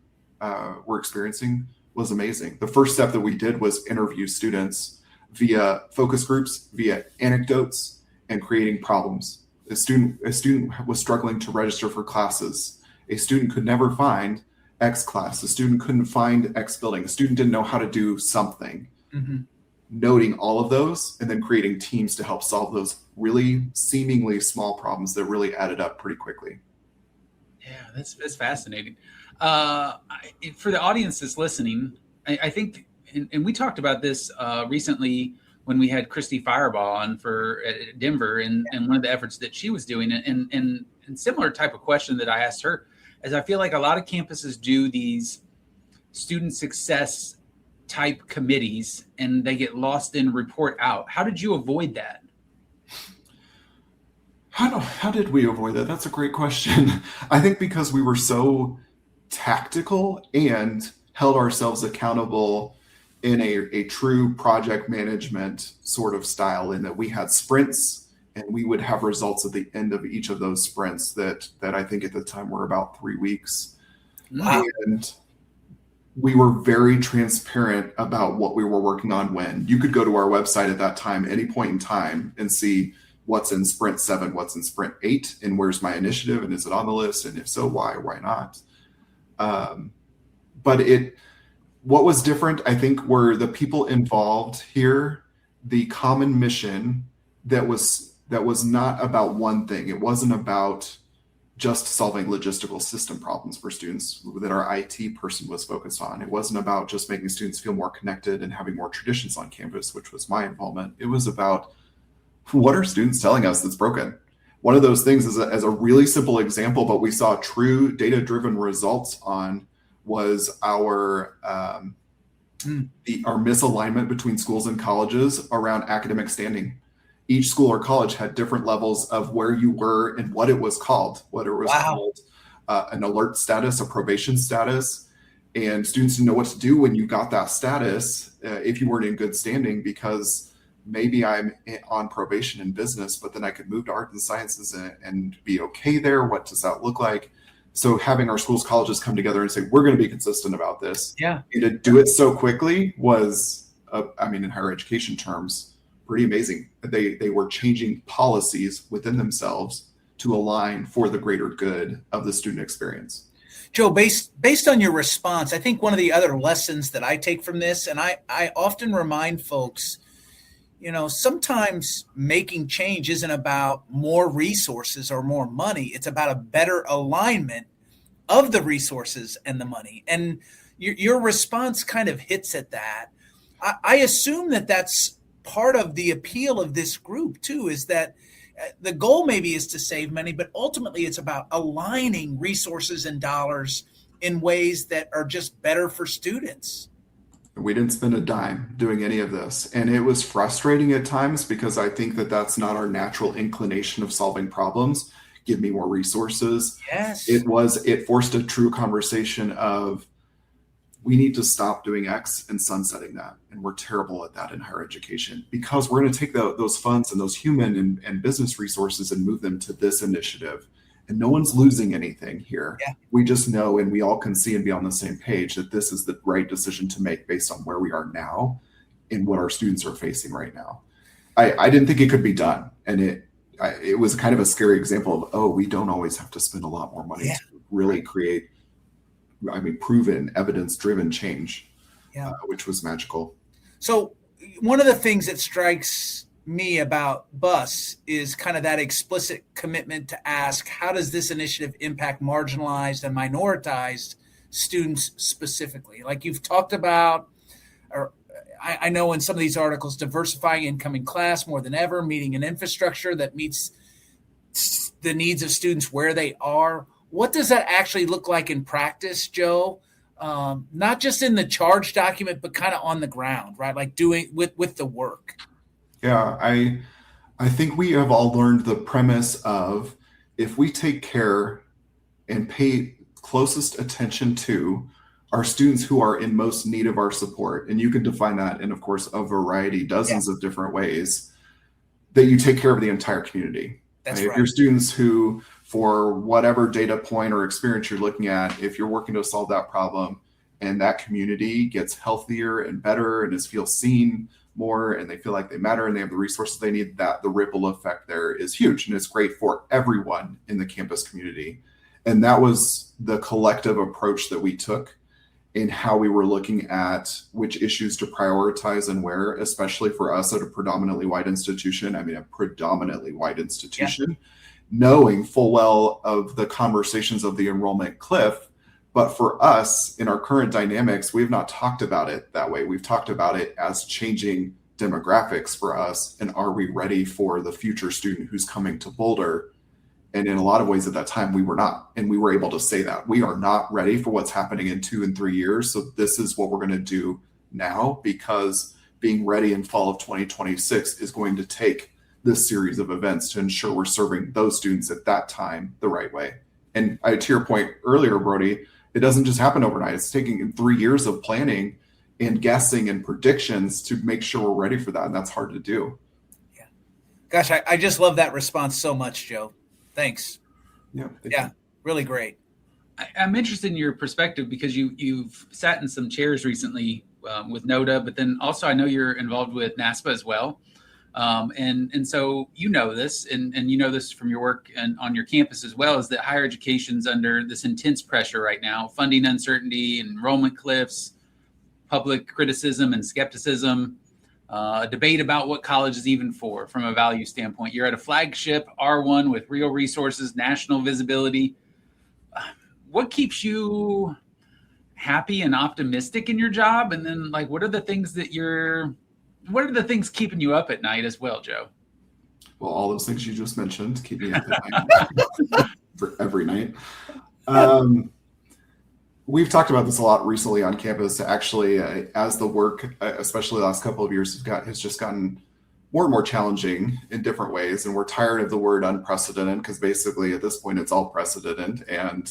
experiencing was amazing. The first step that we did was interview students via focus groups, via anecdotes, and creating problems. A student was struggling to register for classes. A student could never find X class. A student couldn't find X building. A student didn't know how to do something. Mm-hmm. Noting all of those and then creating teams to help solve those really seemingly small problems that really added up pretty quickly. Yeah, that's fascinating. For the audience that's listening, I think, and we talked about this recently when we had Christy Fireball on for Denver and one of the efforts that she was doing, and similar type of question that I asked her, as I feel like a lot of campuses do these student success type committees and they get lost in report out. How did you avoid that? How did we avoid that? That's a great question. I think because we were so tactical and held ourselves accountable in a true project management sort of style, in that we had sprints and we would have results at the end of each of those sprints that I think at the time were about 3 weeks. Wow. And we were very transparent about what we were working on when. You could go to our website at that time, any point in time, and see what's in sprint 7, what's in sprint 8, and where's my initiative, and is it on the list? And if so, why not? But what was different, I think, were the people involved here, the common mission that was not about one thing. It wasn't about just solving logistical system problems for students that our IT person was focused on. It wasn't about just making students feel more connected and having more traditions on campus, which was my involvement. It was about, what are students telling us that's broken? One of those things is as a really simple example, but we saw true data-driven results on, was our misalignment between schools and colleges around academic standing. Each school or college had different levels of where you were and what it was called, whether it was called an alert status, a probation status, and students didn't know what to do when you got that status if you weren't in good standing, because maybe I'm on probation in business, but then I could move to art and sciences and be okay there. What does that look like? So having our schools, colleges come together and say, we're going to be consistent about this. Yeah. And to do it so quickly was, in higher education terms, pretty amazing. They were changing policies within themselves to align for the greater good of the student experience. Joe, based on your response, I think one of the other lessons that I take from this, and I often remind folks, sometimes making change isn't about more resources or more money. It's about a better alignment of the resources and the money. And your response kind of hits at that. I assume that that's part of the appeal of this group too, is that the goal maybe is to save money, but ultimately it's about aligning resources and dollars in ways that are just better for students. We didn't spend a dime doing any of this. And it was frustrating at times because I think that that's not our natural inclination of solving problems. Give me more resources. Yes. It forced a true conversation of, we need to stop doing X and sunsetting that. And we're terrible at that in higher education, because we're going to take those funds and those human and business resources and move them to this initiative. and no one's losing anything here. Yeah. We just know, and we all can see and be on the same page, that this is the right decision to make based on where we are now and what our students are facing right now. I didn't think it could be done. And it was kind of a scary example of, we don't always have to spend a lot more money to really create, proven, evidence-driven change, which was magical. So one of the things that strikes me about BUS is kind of that explicit commitment to ask, how does this initiative impact marginalized and minoritized students specifically? Like you've talked about, or I know in some of these articles, diversifying incoming class more than ever, meeting an infrastructure that meets the needs of students where they are. What does that actually look like in practice, Joe? Not just in the charge document, but kind of on the ground, right? Like doing with the work. Yeah, I think we have all learned the premise of, if we take care and pay closest attention to our students who are in most need of our support, and you can define that in, of course, a variety, dozens of different ways, that you take care of the entire community. That's right? right. If your students who, for whatever data point or experience you're looking at, if you're working to solve that problem and that community gets healthier and better and feels seen more, and they feel like they matter and they have the resources they need, that the ripple effect there is huge, and it's great for everyone in the campus community. And that was the collective approach that we took in how we were looking at which issues to prioritize and where, especially for us at a predominantly white institution. Knowing full well of the conversations of the enrollment cliff. But for us, in our current dynamics, we've not talked about it that way. We've talked about it as changing demographics for us. And are we ready for the future student who's coming to Boulder? And in a lot of ways at that time, we were not. And we were able to say that we are not ready for what's happening in 2 and 3 years. So this is what we're going to do now, because being ready in fall of 2026 is going to take this series of events to ensure we're serving those students at that time the right way. And to your point earlier, Brody, it doesn't just happen overnight. It's taking 3 years of planning and guessing and predictions to make sure we're ready for that. And that's hard to do. Yeah. Gosh, I just love that response so much, Joe. Thanks. Yeah. Really great. I'm interested in your perspective, because you've sat in some chairs recently with NODA, but then also I know you're involved with NASPA as well. And so you know this, and you know this from your work and on your campus as well, is that higher education's under this intense pressure right now: funding uncertainty, enrollment cliffs, public criticism and skepticism, a debate about what college is even for from a value standpoint. You're at a flagship R1 with real resources, national visibility. What keeps you happy and optimistic in your job? And then, like, what are the things keeping you up at night as well, Joe? Well, all those things you just mentioned keep me up at night for every night. We've talked about this a lot recently on campus. Actually, as the work, especially the last couple of years, has just gotten more and more challenging in different ways. And we're tired of the word unprecedented, because basically at this point it's all precedent. And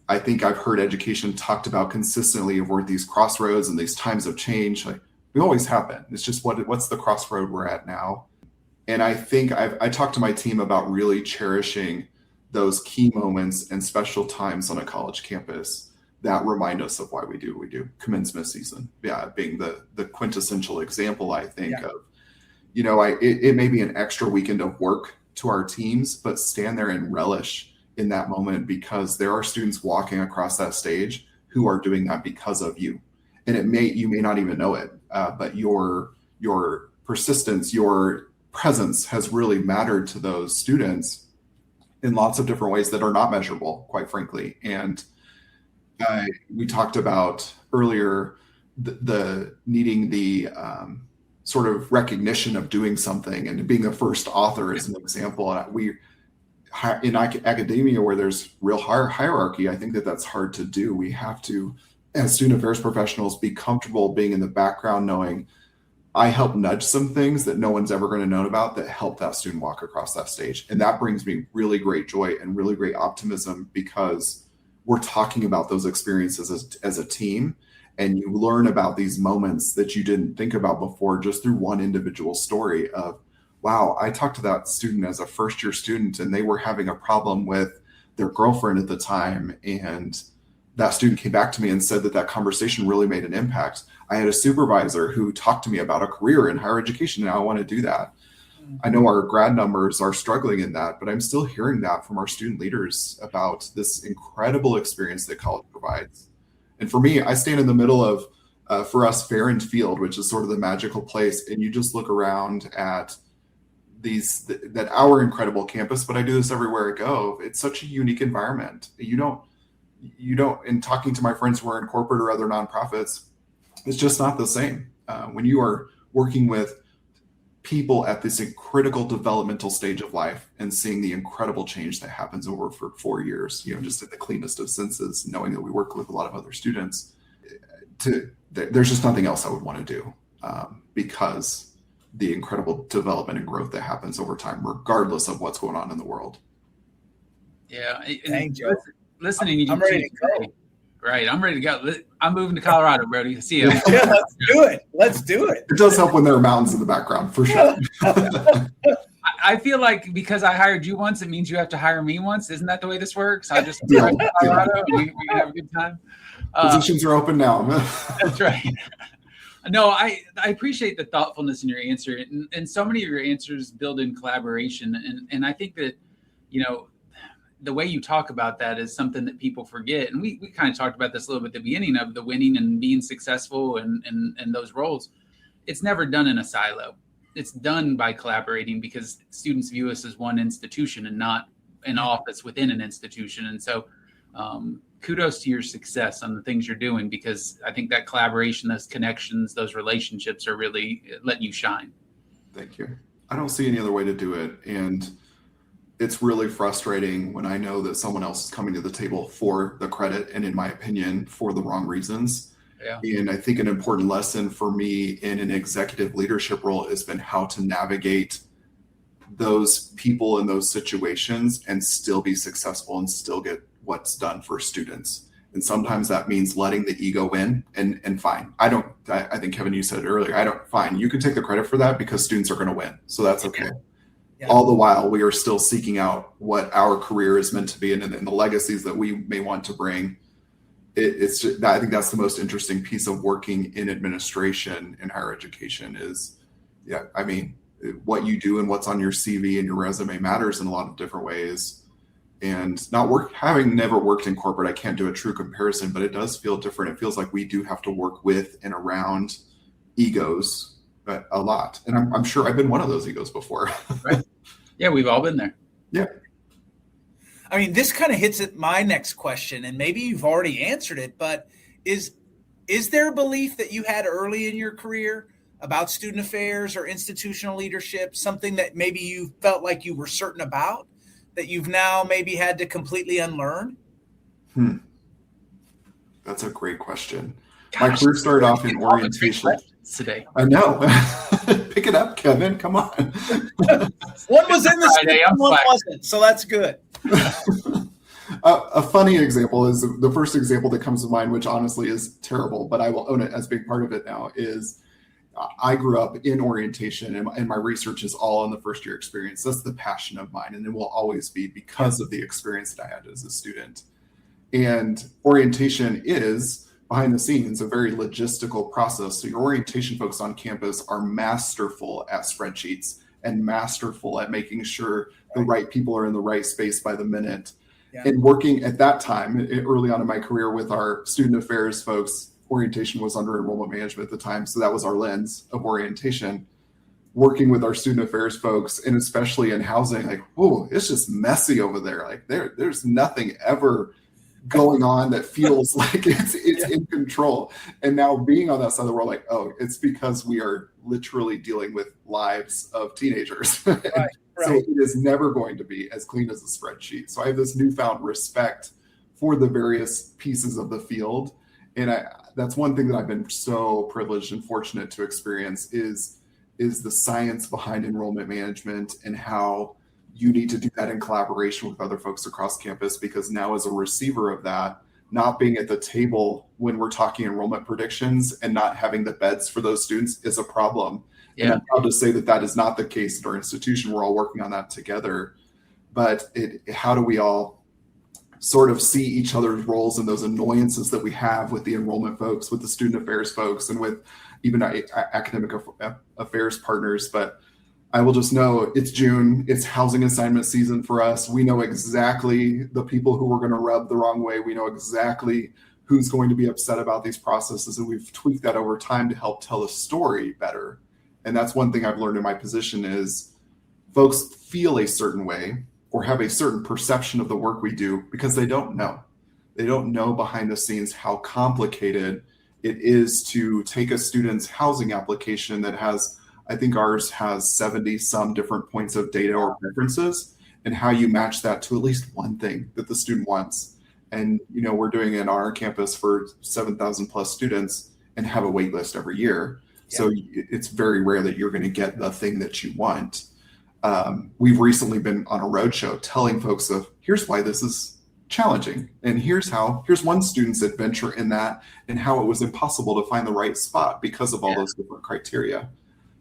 I think I've heard education talked about consistently of we're at these crossroads and these times of change. Like, we always have been. It's just what's the crossroad we're at now. And I think I talked to my team about really cherishing those key moments and special times on a college campus that remind us of why we do what we do. Commencement season, being the quintessential example, I think, of, it may be an extra weekend of work to our teams, but stand there and relish in that moment, because there are students walking across that stage who are doing that because of you. And you may not even know it, but your persistence, your presence has really mattered to those students in lots of different ways that are not measurable, quite frankly. And we talked about earlier the needing the sort of recognition of doing something, and being the first author is an example. And in academia, where there's real hierarchy, I think that's hard to do. We have to, as student affairs professionals, be comfortable being in the background, knowing I help nudge some things that no one's ever going to know about that help that student walk across that stage. And that brings me really great joy and really great optimism, because we're talking about those experiences as a team. And you learn about these moments that you didn't think about before just through one individual story of, wow, I talked to that student as a first year student and they were having a problem with their girlfriend at the time. And that student came back to me and said that that conversation really made an impact. I had a supervisor who talked to me about a career in higher education, and I want to do that. I know our grad numbers are struggling in that, but I'm still hearing that from our student leaders about this incredible experience that college provides. And for me, I stand in the middle of, for us, Fair and Field, which is sort of the magical place. And you just look around at that our incredible campus, but I do this everywhere I go. It's such a unique environment. You don't, in talking to my friends who are in corporate or other nonprofits, it's just not the same. When you are working with people at this critical developmental stage of life and seeing the incredible change that happens over for 4 years, just in the cleanest of senses, knowing that we work with a lot of other students, there's just nothing else I would want to do because the incredible development and growth that happens over time, regardless of what's going on in the world. Yeah. Thank you. Listening, I'm ready to go. Right. I'm ready to go. I'm moving to Colorado, Brody. See you. Yeah, let's do it. Let's do it. It does help when there are mountains in the background, for sure. I feel like because I hired you once, it means you have to hire me once. Isn't that the way this works? I just Yeah. to Colorado. We can have a good time. Positions are open now. That's right. No, I appreciate the thoughtfulness in your answer, and so many of your answers build in collaboration, and I think that the way you talk about that is something that people forget. And we kind of talked about this a little bit at the beginning of the winning and being successful and those roles. It's never done in a silo. It's done by collaborating because students view us as one institution and not an office within an institution. And so kudos to your success on the things you're doing, because I think that collaboration, those connections, those relationships are really letting you shine. Thank you. I don't see any other way to do it. And it's really frustrating when I know that someone else is coming to the table for the credit and, in my opinion, for the wrong reasons. Yeah. And I think an important lesson for me in an executive leadership role has been how to navigate those people in those situations and still be successful and still get what's done for students. And sometimes that means letting the ego win, and fine. I think, Kevin, you said it earlier, fine. You can take the credit for that because students are going to win. So that's okay. Yeah. All the while, we are still seeking out what our career is meant to be and the legacies that we may want to bring. It's just, I think that's the most interesting piece of working in administration in higher education is, what you do and what's on your CV and your resume matters in a lot of different ways. And having never worked in corporate, I can't do a true comparison, but it does feel different. It feels like we do have to work with and around egos a lot. And I'm sure I've been one of those egos before. Right. Yeah, we've all been there. Yeah. I mean, this kind of hits at my next question, and maybe you've already answered it, but is there a belief that you had early in your career about student affairs or institutional leadership, something that maybe you felt like you were certain about that you've now maybe had to completely unlearn? That's a great question. Gosh, my career started off in orientation today. I know. Pick it up, Kevin. Come on. One was in the Friday, script, one wasn't, so that's good. A funny example is the first example that comes to mind, which honestly is terrible, but I will own it as being part of it now, is I grew up in orientation, and my research is all in the first year experience. That's the passion of mine, and it will always be because of the experience that I had as a student. And orientation is, behind the scenes, a very logistical process. So your orientation folks on campus are masterful at spreadsheets and masterful at making sure the right people are in the right space by the minute. Yeah. And working at that time, early on in my career with our student affairs folks, orientation was under enrollment management at the time. So that was our lens of orientation. Working with our student affairs folks, and especially in housing, like, whoa, it's just messy over there. Like there's nothing ever going on that feels like it's in control. And now being on that side of the world, like, oh, it's because we are literally dealing with lives of teenagers. Right. So it is never going to be as clean as a spreadsheet. So I have this newfound respect for the various pieces of the field. And that's one thing that I've been so privileged and fortunate to experience is the science behind enrollment management and how you need to do that in collaboration with other folks across campus, because now as a receiver of that, not being at the table when we're talking enrollment predictions and not having the beds for those students is a problem. Yeah. And I'm proud to say that that is not the case at our institution. We're all working on that together. But how do we all sort of see each other's roles and those annoyances that we have with the enrollment folks, with the student affairs folks, and with even our academic affairs partners? But I will just know it's June. It's housing assignment season for us. We know exactly the people who are going to rub the wrong way. We know exactly who's going to be upset about these processes. And we've tweaked that over time to help tell a story better. And that's one thing I've learned in my position is folks feel a certain way or have a certain perception of the work we do because they don't know. They don't know behind the scenes how complicated it is to take a student's housing application that has, I think ours has 70 some different points of data or preferences, and how you match that to at least one thing that the student wants. And, we're doing it on our campus for 7,000 plus students and have a wait list every year. Yeah. So it's very rare that you're going to get the thing that you want. We've recently been on a roadshow telling folks of here's why this is challenging. And here's one student's adventure in that and how it was impossible to find the right spot because of all those different criteria.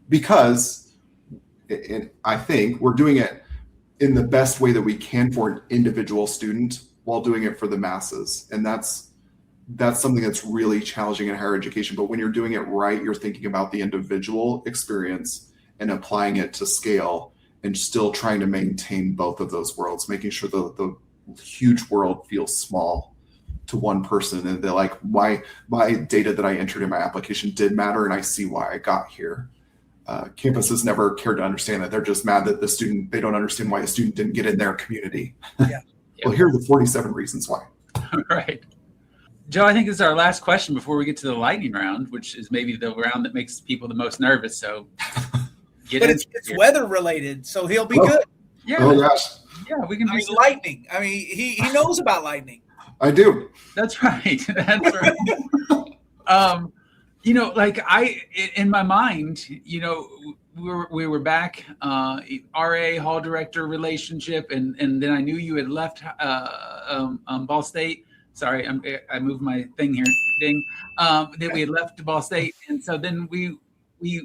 Because I think we're doing it in the best way that we can for an individual student while doing it for the masses. And that's something that's really challenging in higher education. But when you're doing it right, you're thinking about the individual experience and applying it to scale and still trying to maintain both of those worlds, making sure the huge world feels small to one person. And they're like, why my data that I entered in my application did matter. And I see why I got here. Campuses never cared to understand that. They're just mad that they don't understand why a student didn't get in their community. Yeah. Well, here are the 47 reasons why. Right. Joe, I think this is our last question before we get to the lightning round, which is maybe the round that makes people the most nervous. So it's weather related, so he'll be good. Yeah. Oh gosh. Yeah, we can do lightning. I mean, he knows about lightning. I do. That's right. That's right. In my mind, we were back, RA Hall Director relationship, and then I knew you had left Ball State. Sorry, I moved my thing here. Ding. That we had left Ball State, and so then we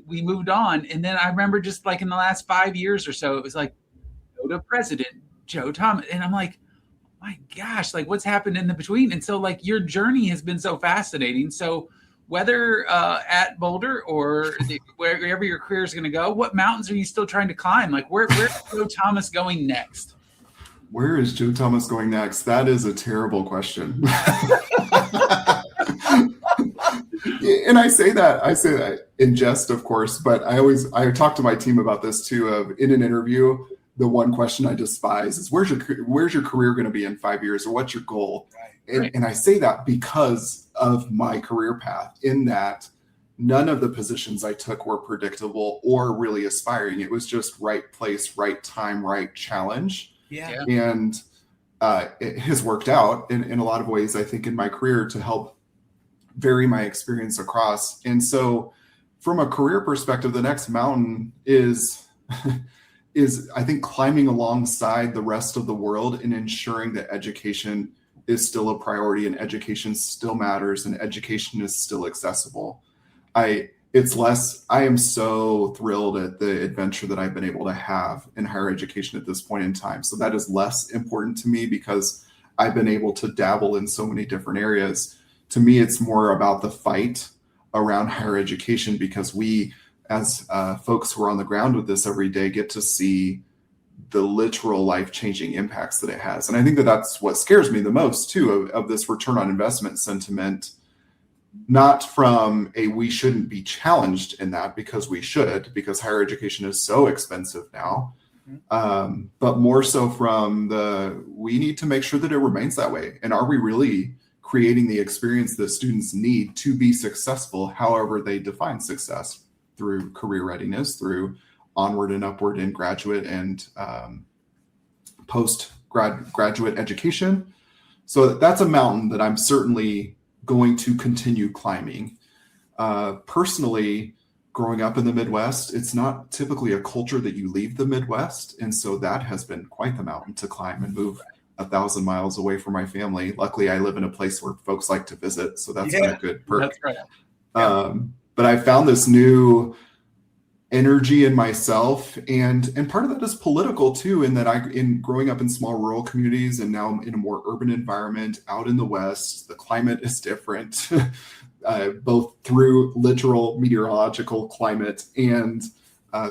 moved on, and then I remember just like in the last 5 years or so, it was like NODA President Joe Thomas, and I'm like, my gosh, like what's happened in the between? And so like your journey has been so fascinating. So whether at Boulder or wherever your career is going to go, what mountains are you still trying to climb? Like where's Joe Thomas going next? Where is Joe Thomas going next? That is a terrible question. And I say that in jest, of course, but I talk to my team about this too. In an interview, the one question I despise is where's your career going to be in 5 years, or what's your goal? Right. And I say that because of my career path, in that none of the positions I took were predictable or really aspiring. It was just right place, right time, right challenge. Yeah. And it has worked out in a lot of ways, I think, in my career to help vary my experience across. And so from a career perspective, the next mountain is I think climbing alongside the rest of the world and ensuring that education is still a priority and education still matters and education is still accessible. I am so thrilled at the adventure that I've been able to have in higher education at this point in time. So that is less important to me because I've been able to dabble in so many different areas. To me, it's more about the fight around higher education because we, as folks who are on the ground with this every day, get to see the literal life-changing impacts that it has. And I think that that's what scares me the most too, of this return on investment sentiment, not from we shouldn't be challenged in that, because we should, because higher education is so expensive now, but more so from we need to make sure that it remains that way. And are we really creating the experience that students need to be successful, however they define success, through career readiness, through onward and upward in graduate and post-graduate education. So that's a mountain that I'm certainly going to continue climbing. Personally, growing up in the Midwest, it's not typically a culture that you leave the Midwest. And so that has been quite the mountain to climb and move 1,000 miles away from my family. Luckily, I live in a place where folks like to visit. So that's been a good perk. That's right. But I found this new energy in myself, and part of that is political too, in that in growing up in small rural communities and now in a more urban environment out in the West, the climate is different, both through literal meteorological climate and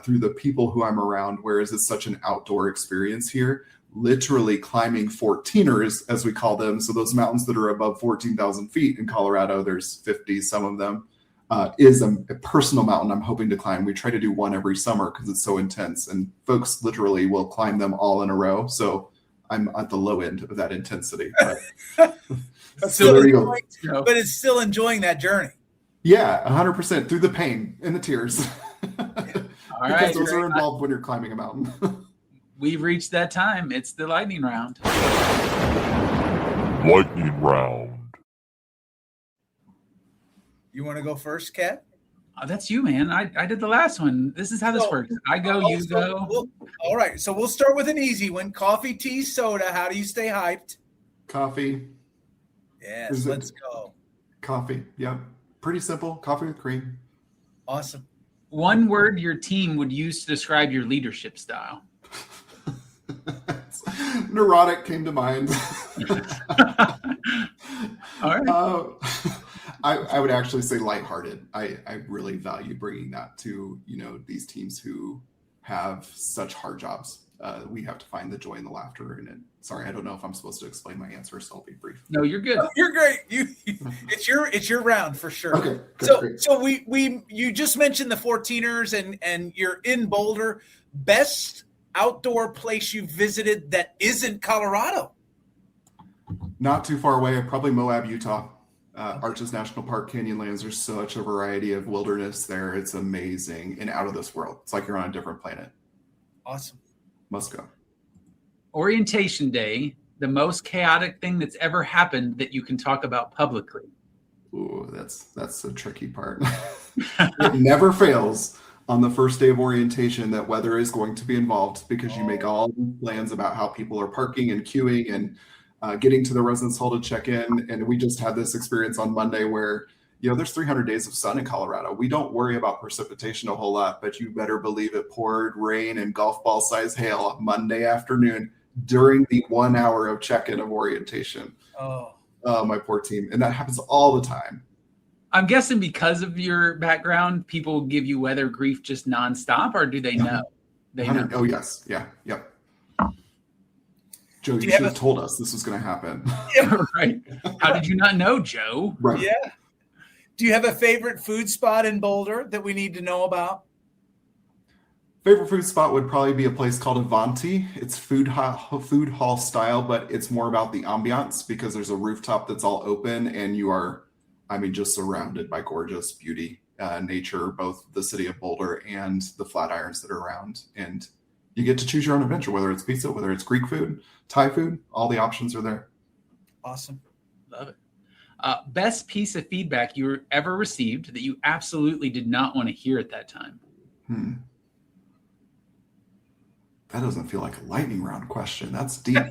through the people who I'm around, whereas it's such an outdoor experience here. Literally climbing 14ers, as we call them, so those mountains that are above 14,000 feet in Colorado, there's 50, some of them, is a personal mountain I'm hoping to climb. We try to do one every summer because it's so intense, and folks literally will climb them all in a row. So I'm at the low end of that intensity. But, so there you go. But it's still enjoying that journey. Yeah, 100% through the pain and the tears. All because right, those are involved when you're climbing a mountain. We've reached that time. It's the lightning round. Lightning round. You want to go first, Kat? Oh, that's you, man. I did the last one. This is how this works. I go, you go. All right. So we'll start with an easy one. Coffee, tea, soda. How do you stay hyped? Coffee. Yes, let's go. Coffee. Yep. Pretty simple. Coffee with cream. Awesome. One word your team would use to describe your leadership style. Neurotic came to mind. All right. I would actually say lighthearted. I really value bringing that to, these teams who have such hard jobs. We have to find the joy and the laughter in it. Sorry, I don't know if I'm supposed to explain my answer, so I'll be brief. No, you're good. Oh, you're great. It's your round for sure. Okay. Great. So you just mentioned the 14ers and you're in Boulder. Best outdoor place you visited that isn't Colorado? Not too far away. Probably Moab, Utah. Arches National Park, Canyonlands. There's such a variety of wilderness there. It's amazing and out of this world. It's like you're on a different planet. Awesome. Must go. Orientation day, the most chaotic thing that's ever happened that you can talk about publicly. Ooh, that's the tricky part. It never fails on the first day of orientation that weather is going to be involved, because you make all plans about how people are parking and queuing and getting to the residence hall to check in. And we just had this experience on Monday where, there's 300 days of sun in Colorado. We don't worry about precipitation a whole lot, but you better believe it poured rain and golf ball size hail Monday afternoon during the 1 hour of check-in of orientation. Oh, my poor team. And that happens all the time. I'm guessing because of your background, people give you weather grief just nonstop, or do they know? They know. Oh, yes. Yeah. Yep. Joe, you should have told us this was going to happen. Yeah, right. How did you not know, Joe? Right. Yeah. Do you have a favorite food spot in Boulder that we need to know about? Favorite food spot would probably be a place called Avanti. It's food hall style, but it's more about the ambiance, because there's a rooftop that's all open and you are, just surrounded by gorgeous beauty, nature, both the city of Boulder and the Flatirons that are around. And you get to choose your own adventure, whether it's pizza, whether it's Greek food, Thai food, all the options are there. Awesome. Love it. Best piece of feedback you ever received that you absolutely did not want to hear at that time? That doesn't feel like a lightning round question. That's deep.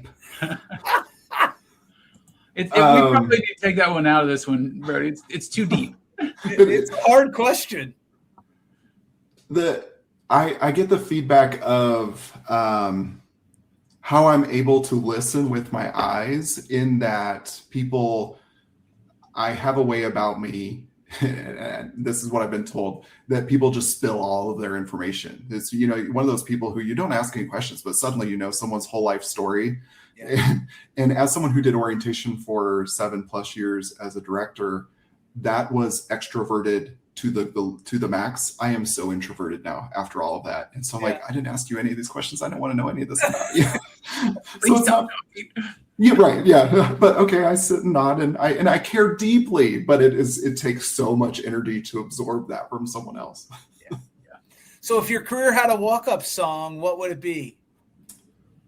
We probably need to take that one out of this one, Brody. It's too deep. It's a hard question. I get the feedback of how I'm able to listen with my eyes, in that people, I have a way about me, and this is what I've been told, that people just spill all of their information. It's, one of those people who you don't ask any questions, but suddenly someone's whole life story. Yeah. And as someone who did orientation for 7+ years as a director, that was extroverted to the max. I am so introverted now after all of that. And so I'm like, I didn't ask you any of these questions. I don't want to know any of this about you. Please don't. Yeah, right. Yeah. But okay, I sit and nod and I care deeply, but it takes so much energy to absorb that from someone else. Yeah. So if your career had a walk-up song, what would it be?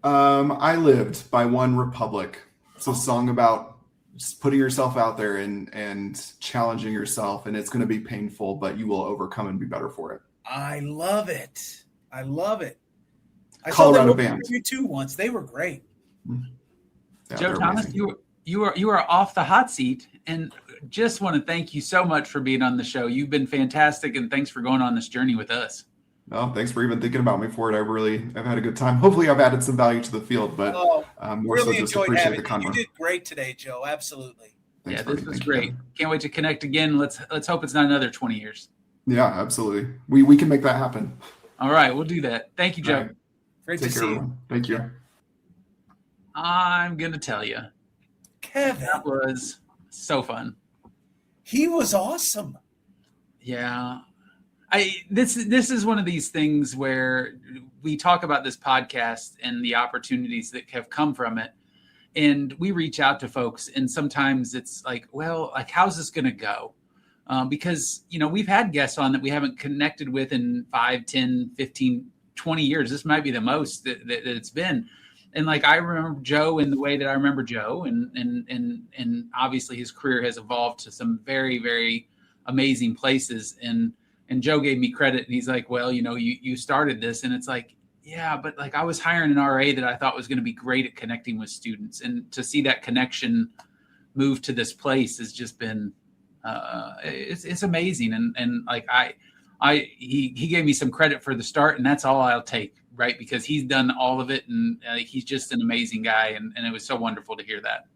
I Lived by One Republic. It's a song about just putting yourself out there and challenging yourself, and it's going to be painful, but you will overcome and be better for it. I love it. I Colorado saw them band. You too once. They were great. Yeah, Joe Thomas, you are off the hot seat, and just want to thank you so much for being on the show. You've been fantastic, and thanks for going on this journey with us. No, thanks for even thinking about me for it. I've had a good time. Hopefully I've added some value to the field, but more so really just enjoyed appreciate having the you. You convo. did great today, Joe. Absolutely. Thanks, Yeah, Brody. this was Thank you, great. Kevin. Can't wait to connect again. Let's hope it's not another 20 years. Yeah, absolutely. We can make that happen. All right, we'll do that. Thank you, Joe. All right. Great Take to care, see you. everyone. Thank you. Yeah. I'm gonna tell you, Kevin, that was so fun. he was awesome. Yeah. This is one of these things where we talk about this podcast and the opportunities that have come from it. And we reach out to folks, and sometimes it's like, well, like, how's this going to go? Because, we've had guests on that we haven't connected with in 5, 10, 15, 20 years. This might be the most that it's been. And like, I remember Joe in the way that I remember Joe, and obviously his career has evolved to some very, very amazing places. And Joe gave me credit, and he's like, well, you started this. And it's like, yeah, but like, I was hiring an RA that I thought was going to be great at connecting with students, and to see that connection move to this place has just been, it's amazing. And like, he gave me some credit for the start, and that's all I'll take, right? Because he's done all of it, and he's just an amazing guy. And it was so wonderful to hear that.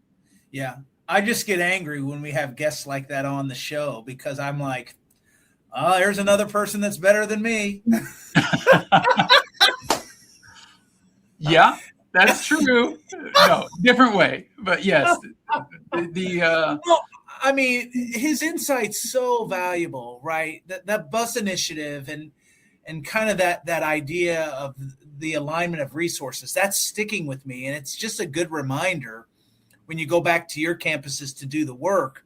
Yeah. I just get angry when we have guests like that on the show, because I'm like, oh, there's another person that's better than me. Yeah, that's true. No, different way, but yes, Well, I mean, his insight's so valuable, right? That bus initiative and kind of that idea of the alignment of resources, that's sticking with me. And it's just a good reminder when you go back to your campuses to do the work,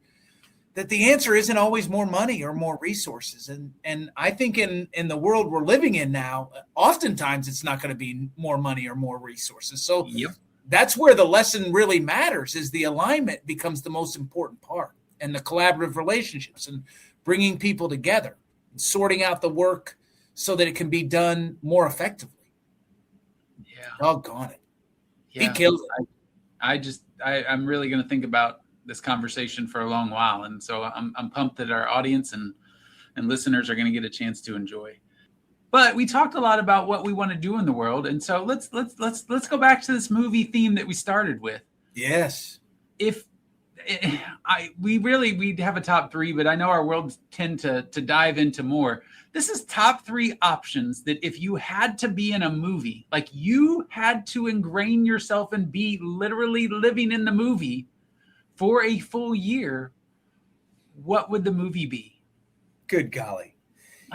that the answer isn't always more money or more resources. And I think in the world we're living in now, oftentimes it's not going to be more money or more resources. So yep. That's where the lesson really matters, is the alignment becomes the most important part, and the collaborative relationships and bringing people together and sorting out the work so that it can be done more effectively. Yeah. Doggone it. Yeah. He killed it. I'm really going to think about this conversation for a long while. And so I'm pumped that our audience and listeners are going to get a chance to enjoy. But we talked a lot about what we want to do in the world. And so let's go back to this movie theme that we started with. Yes. We'd have a top 3, but I know our worlds tend to dive into more. This is top 3 options that if you had to be in a movie, like you had to ingrain yourself and be literally living in the movie for a full year, what would the movie be? Good golly.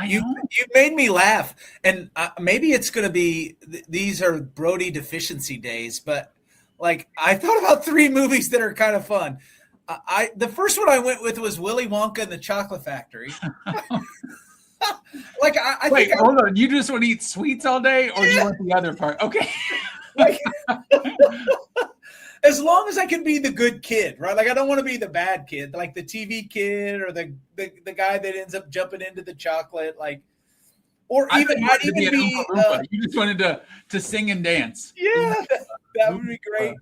You made me laugh. And maybe it's going to be, these are Brody deficiency days, but like, I thought about 3 movies that are kind of fun. The first one I went with was Willy Wonka and the Chocolate Factory. Like, Wait, hold on. You just want to eat sweets all day, or do you want the other part? Okay. As long as I can be the good kid, right? Like, I don't want to be the bad kid, like the TV kid or the guy that ends up jumping into the chocolate, like, or even I'd even be. You just wanted to sing and dance. Yeah, that would be great.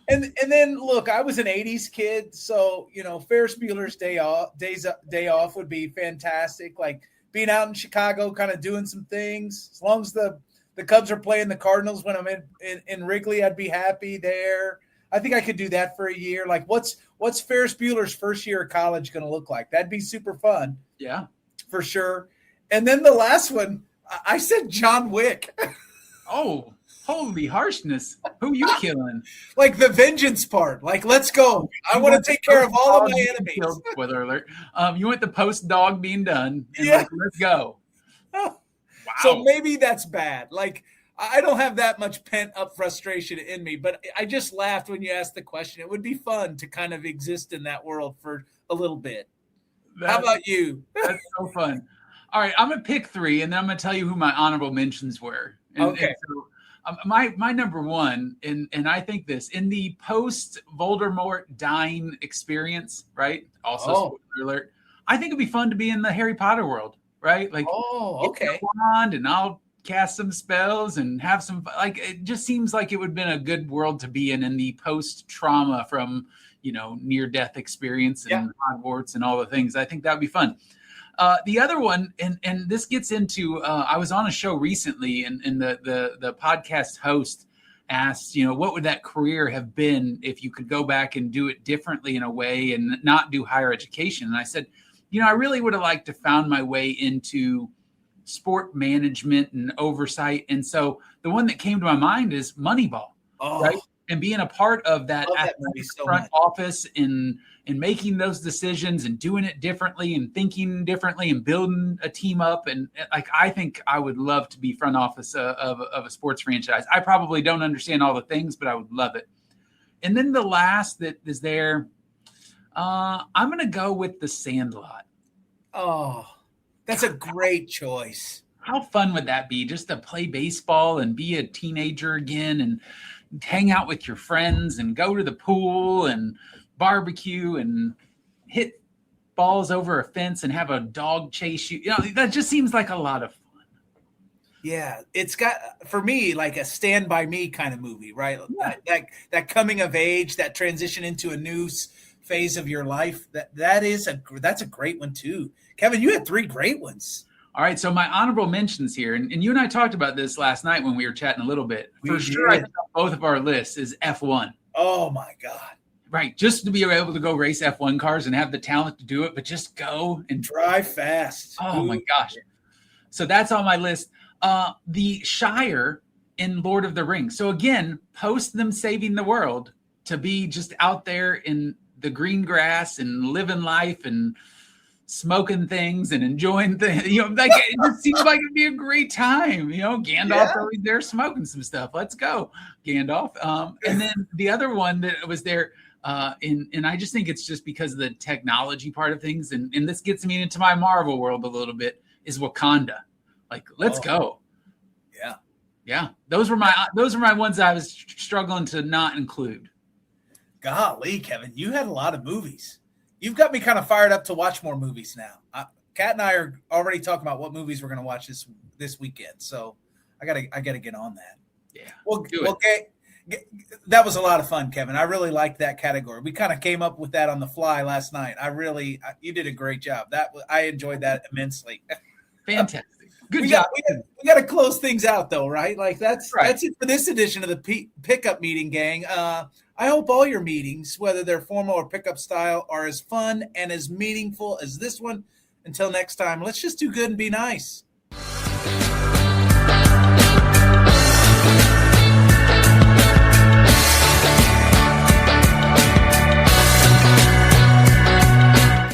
And then look, I was an '80s kid, so Ferris Bueller's Day Off would be fantastic. Like being out in Chicago, kind of doing some things. As long as the Cubs are playing the Cardinals when I'm in Wrigley, I'd be happy there. I think I could do that for a year. Like, what's Ferris Bueller's first year of college going to look like? That'd be super fun. Yeah, for sure. And then the last one, I said John Wick. Oh, holy harshness! Who you killing? Like the vengeance part. Like, let's go. I want to take care of all of my enemies. Spoiler alert. You want the post dog being done? And yeah. Like, let's go. Wow. So maybe that's bad. Like, I don't have that much pent up frustration in me, but I just laughed when you asked the question. It would be fun to kind of exist in that world for a little bit. How about you? That's so fun. All right, I'm going to pick 3, and then I'm going to tell you who my honorable mentions were. Okay. And so, my number 1, and I think this, in the post-Voldemort dying experience, right? Also, spoiler alert, I think it'd be fun to be in the Harry Potter world, right? Like, okay. Wand, and I'll cast some spells and have some, like, it just seems like it would have been a good world to be in the post-trauma from, near-death experience and Hogwarts and all the things. I think that would be fun. The other one, and this gets into, I was on a show recently, and the podcast host asked, what would that career have been if you could go back and do it differently in a way and not do higher education? And I said, I really would have liked to found my way into sport management and oversight. And so the one that came to my mind is Moneyball, right? And being a part of that front office in making those decisions and doing it differently and thinking differently and building a team up. And I think I would love to be front office of a sports franchise. I probably don't understand all the things, but I would love it. And then the last that is there, I'm going to go with The Sandlot. Oh, that's a great choice. How fun would that be, just to play baseball and be a teenager again and hang out with your friends and go to the pool and barbecue and hit balls over a fence and have a dog chase you. That just seems like a lot of fun. Yeah, it's got, for me, like a Stand By Me kind of movie, right? Yeah. That coming of age, that transition into a new phase of your life. That's a great one too. Kevin, you had 3 great ones. All right, so my honorable mentions here, and you and I talked about this last night when we were chatting a little bit. For sure, I think on both of our lists is F1. Oh my God. Right, just to be able to go race F1 cars and have the talent to do it, but just go and drive fast. Oh my gosh. So that's on my list. The Shire in Lord of the Rings. So again, post them saving the world, to be just out there in the green grass and living life and smoking things and enjoying things, it just seems like it'd be a great time. Gandalf always there smoking some stuff. Let's go, Gandalf. And then the other one that was there, and I just think it's just because of the technology part of things, and this gets me into my Marvel world a little bit, is Wakanda. Let's go. Yeah. Those were my ones I was struggling to not include. Golly, Kevin, you had a lot of movies. You've got me kind of fired up to watch more movies now. Kat and I are already talking about what movies we're going to watch this weekend. So I gotta get on that. Yeah. Well, okay. That was a lot of fun, Kevin. I really liked that category. We kind of came up with that on the fly last night. You did a great job. I enjoyed that immensely. Fantastic. Good job. We got to close things out though, right? That's right. That's it for this edition of the Pickup Meeting, gang. I hope all your meetings, whether they're formal or pickup style, are as fun and as meaningful as this one. Until next time, let's just do good and be nice.